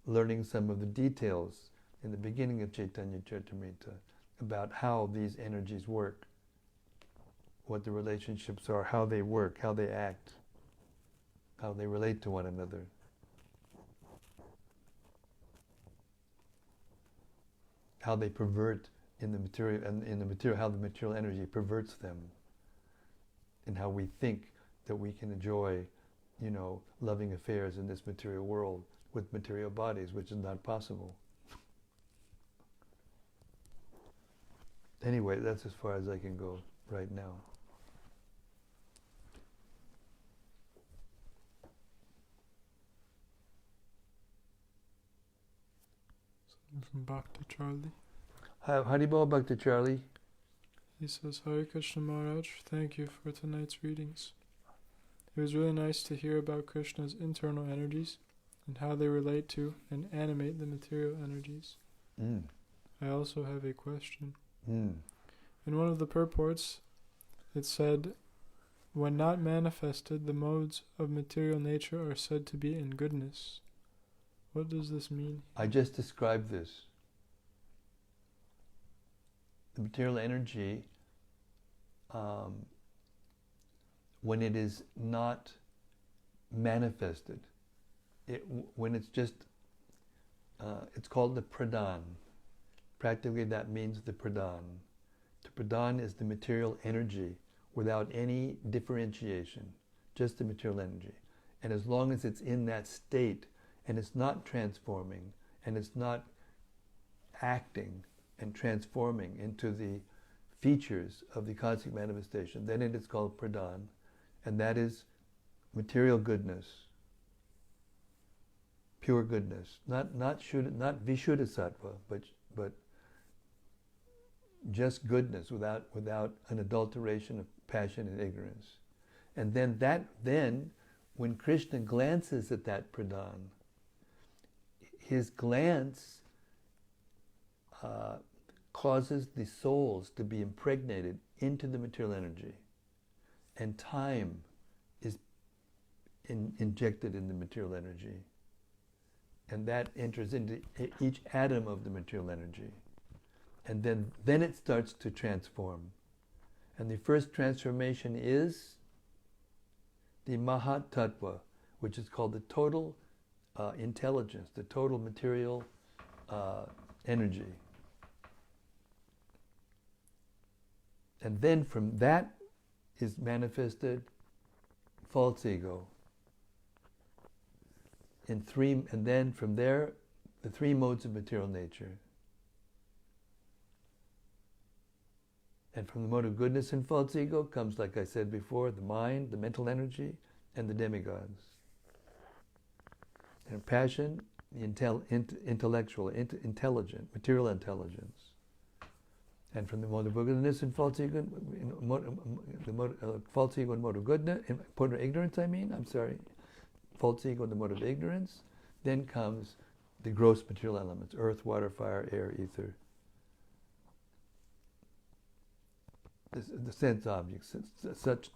learning some of the details in the beginning of Caitanya-caritämrta about how these energies work, what the relationships are, how they work, how they act, how they relate to one another. How they pervert in the material, how the material energy perverts them, and how we think that we can enjoy, loving affairs in this material world with material bodies, which is not possible. Anyway, that's as far as I can go right now. From Bhakti Charlie. Haribol Bhakti Charlie. He says, Hare Krishna Maharaj, thank you for tonight's readings. It was really nice to hear about Krishna's internal energies and how they relate to and animate the material energies. I also have a question. In one of the purports, it said, when not manifested, the modes of material nature are said to be in goodness. What does this mean? I just described this. The material energy, when it is not manifested, when it's just, it's called the pradhan. Practically that means the pradhan. The pradhan is the material energy without any differentiation, just the material energy. And as long as it's in that state, and it's not transforming, and it's not acting and transforming into the features of the cosmic manifestation, then it is called pradhan, and that is material goodness, pure goodness, not vishuddha sattva, but just goodness without an adulteration of passion and ignorance. And then when Krishna glances at that pradhan, his glance causes the souls to be impregnated into the material energy, and time is injected in the material energy, and that enters into each atom of the material energy, and then it starts to transform. And the first transformation is the Mahat Tattva, which is called the total intelligence, the total material energy. And then from that is manifested false ego. And then from there, the three modes of material nature. And from the mode of goodness and false ego comes, like I said before, the mind, the mental energy, and the demigods. And passion, the intellectual, intelligent, material intelligence. And from the mode of goodness and false ego, false ego and mode of goodness, mode of ignorance, false ego and the mode of ignorance, then comes the gross material elements, earth, water, fire, air, ether. The sense objects, such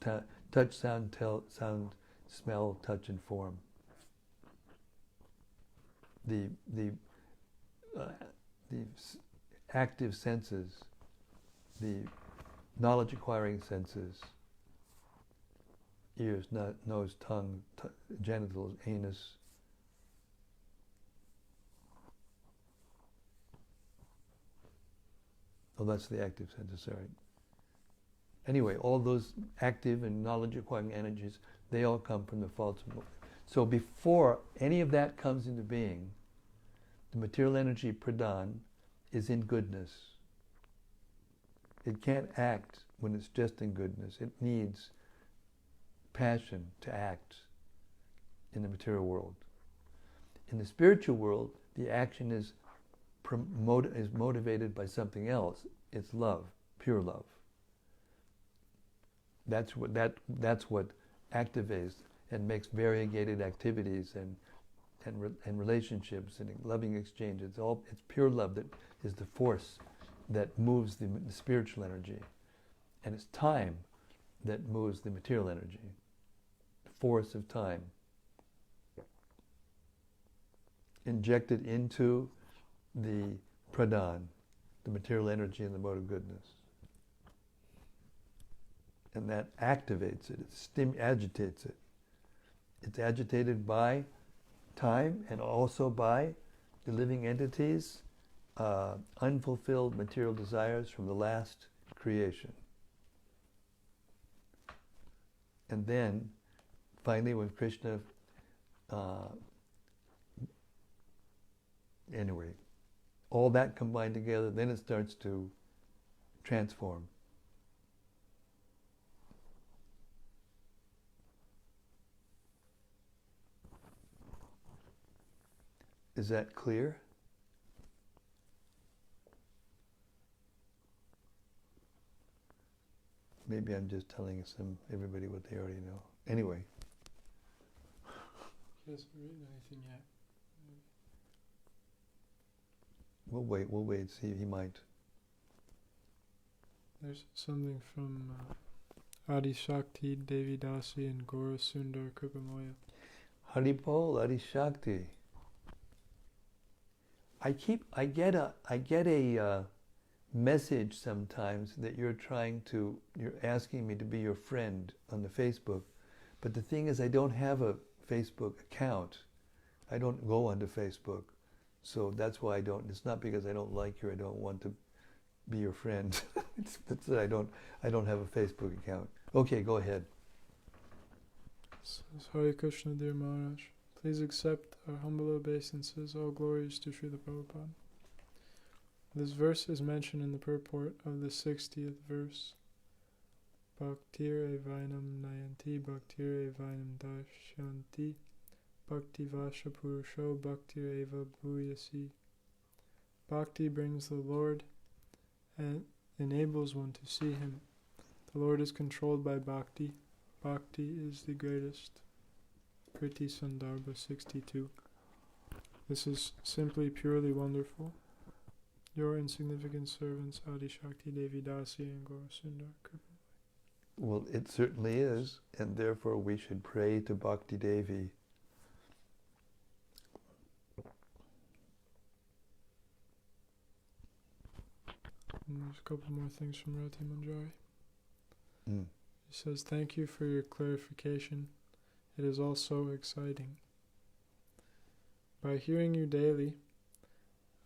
touch, sound, smell, touch, and form. The active senses, the knowledge-acquiring senses, ears, nose, tongue, genitals, anus. Oh, that's the active senses, sorry. Anyway, all those active and knowledge-acquiring energies, they all come from the false mode. So before any of that comes into being, the material energy pradhan is in goodness. It can't act when it's just in goodness. It needs passion to act in the material world. In the spiritual world, the action is motivated by something else. It's love, pure love. That's what activates and makes variegated activities and relationships and loving exchange. It's pure love that is the force that moves the spiritual energy, and it's time that moves the material energy. force of time injected into the pradhan, the material energy and the mode of goodness. And that activates it, agitates it. It's agitated by time and also by the living entities' unfulfilled material desires from the last creation. And then, finally, when Krishna, anyway, all that combined together, then it starts to transform. Is that clear? Maybe I'm just telling everybody what they already know. Anyway. He hasn't written anything yet. We'll wait, see, he might. There's something from Adi-Shakti, Devi Dasi, and Gaura Sundar Kripamoya. Haribol, Adi-Shakti. I get a message sometimes that you're asking me to be your friend on the Facebook, but the thing is I don't have a Facebook account. I don't go onto Facebook, so that's why it's not because I don't like you, I don't want to be your friend. it's that I don't have a Facebook account. Okay, go ahead. Says Hare Krishna, dear Maharaj. Please accept our humble obeisances, all glories to Srila Prabhupada. This verse is mentioned in the purport of the 60th verse. Bhaktir evainam nayanti, bhaktir evainam dashyanti, bhakti vasha purusho, bhaktir eva bhuyasi. Bhakti brings the Lord and enables one to see Him. The Lord is controlled by Bhakti. Bhakti is the greatest. Kriti Sandarbha 62. This is simply purely wonderful. Your insignificant servants, Adi-Shakti, Devi Dasi, and Gaura Sundar Kripamoya. Well, it certainly is, and therefore we should pray to Bhakti Devi. And there's a couple more things from Rati Manjari. Mm. He says, thank you for your clarification. It is all so exciting. By hearing you daily,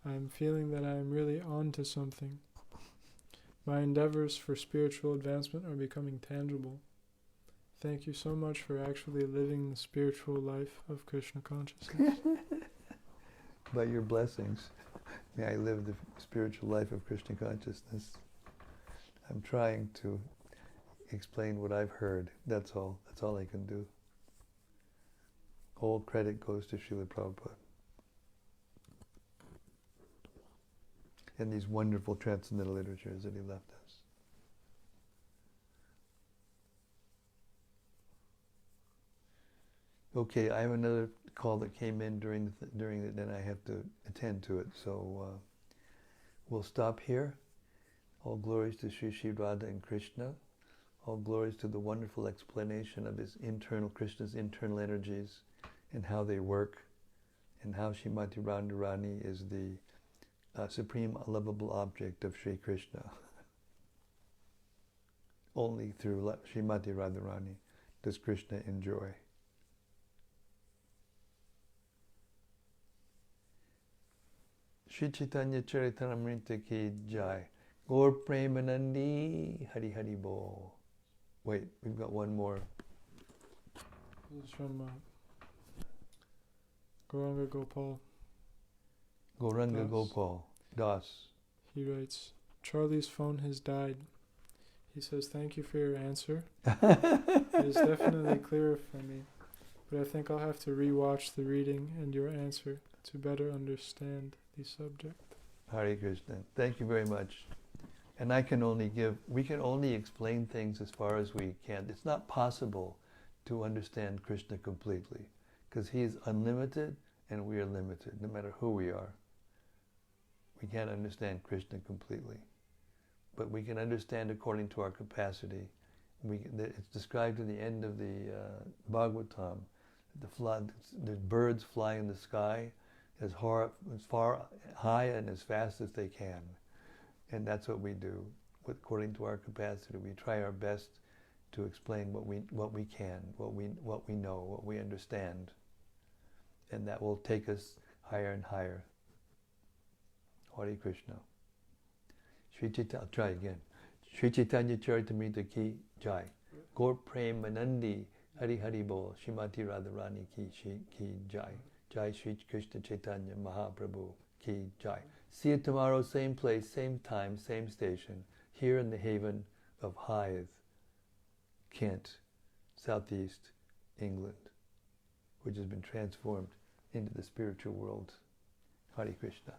I am feeling that I am really on to something. My endeavors for spiritual advancement are becoming tangible. Thank you so much for actually living the spiritual life of Krishna consciousness. By your blessings, may I live the spiritual life of Krishna consciousness. I'm trying to explain what I've heard. That's all. That's all I can do. All credit goes to Srila Prabhupada. And these wonderful transcendental literatures that he left us. Okay, I have another call that came in during it, and I have to attend to it. So we'll stop here. All glories to Sri Sri Radha and Krishna. All glories to the wonderful explanation of Krishna's internal energies and how they work, and how Srimati Radharani is the supreme lovable object of Sri Krishna. Only through Srimati Radharani does Krishna enjoy. Shri Caitanya-caritämrta ki jai. Gaur Premanandi Hari Hari Bol. Wait, we've got one more. This is from Gauranga Gopal. Gauranga Das. Gopal Das. He writes, Charlie's phone has died. He says, thank you for your answer. It is definitely clearer for me, but I think I'll have to rewatch the reading and your answer to better understand the subject. Hare Krishna. Thank you very much. And we can only explain things as far as we can. It's not possible to understand Krishna completely, because he is unlimited and we are limited, no matter who we are. We can't understand Krishna completely. But we can understand according to our capacity it's described in the end of the Bhagavatam. The birds fly in the sky as far high and as fast as they can, and that's what we do. According to our capacity, we try our best to explain what we can, what we know, what we understand, and that will take us higher and higher. Hare Krishna. I'll try again. Sri Caitanya-caritämrta ki jai. Gaur Premanandi Hari Hari Bol. Shrimati Radharani ki jai. Jai Sri Krishna Chaitanya Mahaprabhu ki jai. See you tomorrow, same place, same time, same station, here in the haven of Hythe, Kent, southeast England, which has been transformed into the spiritual world. Hare Krishna.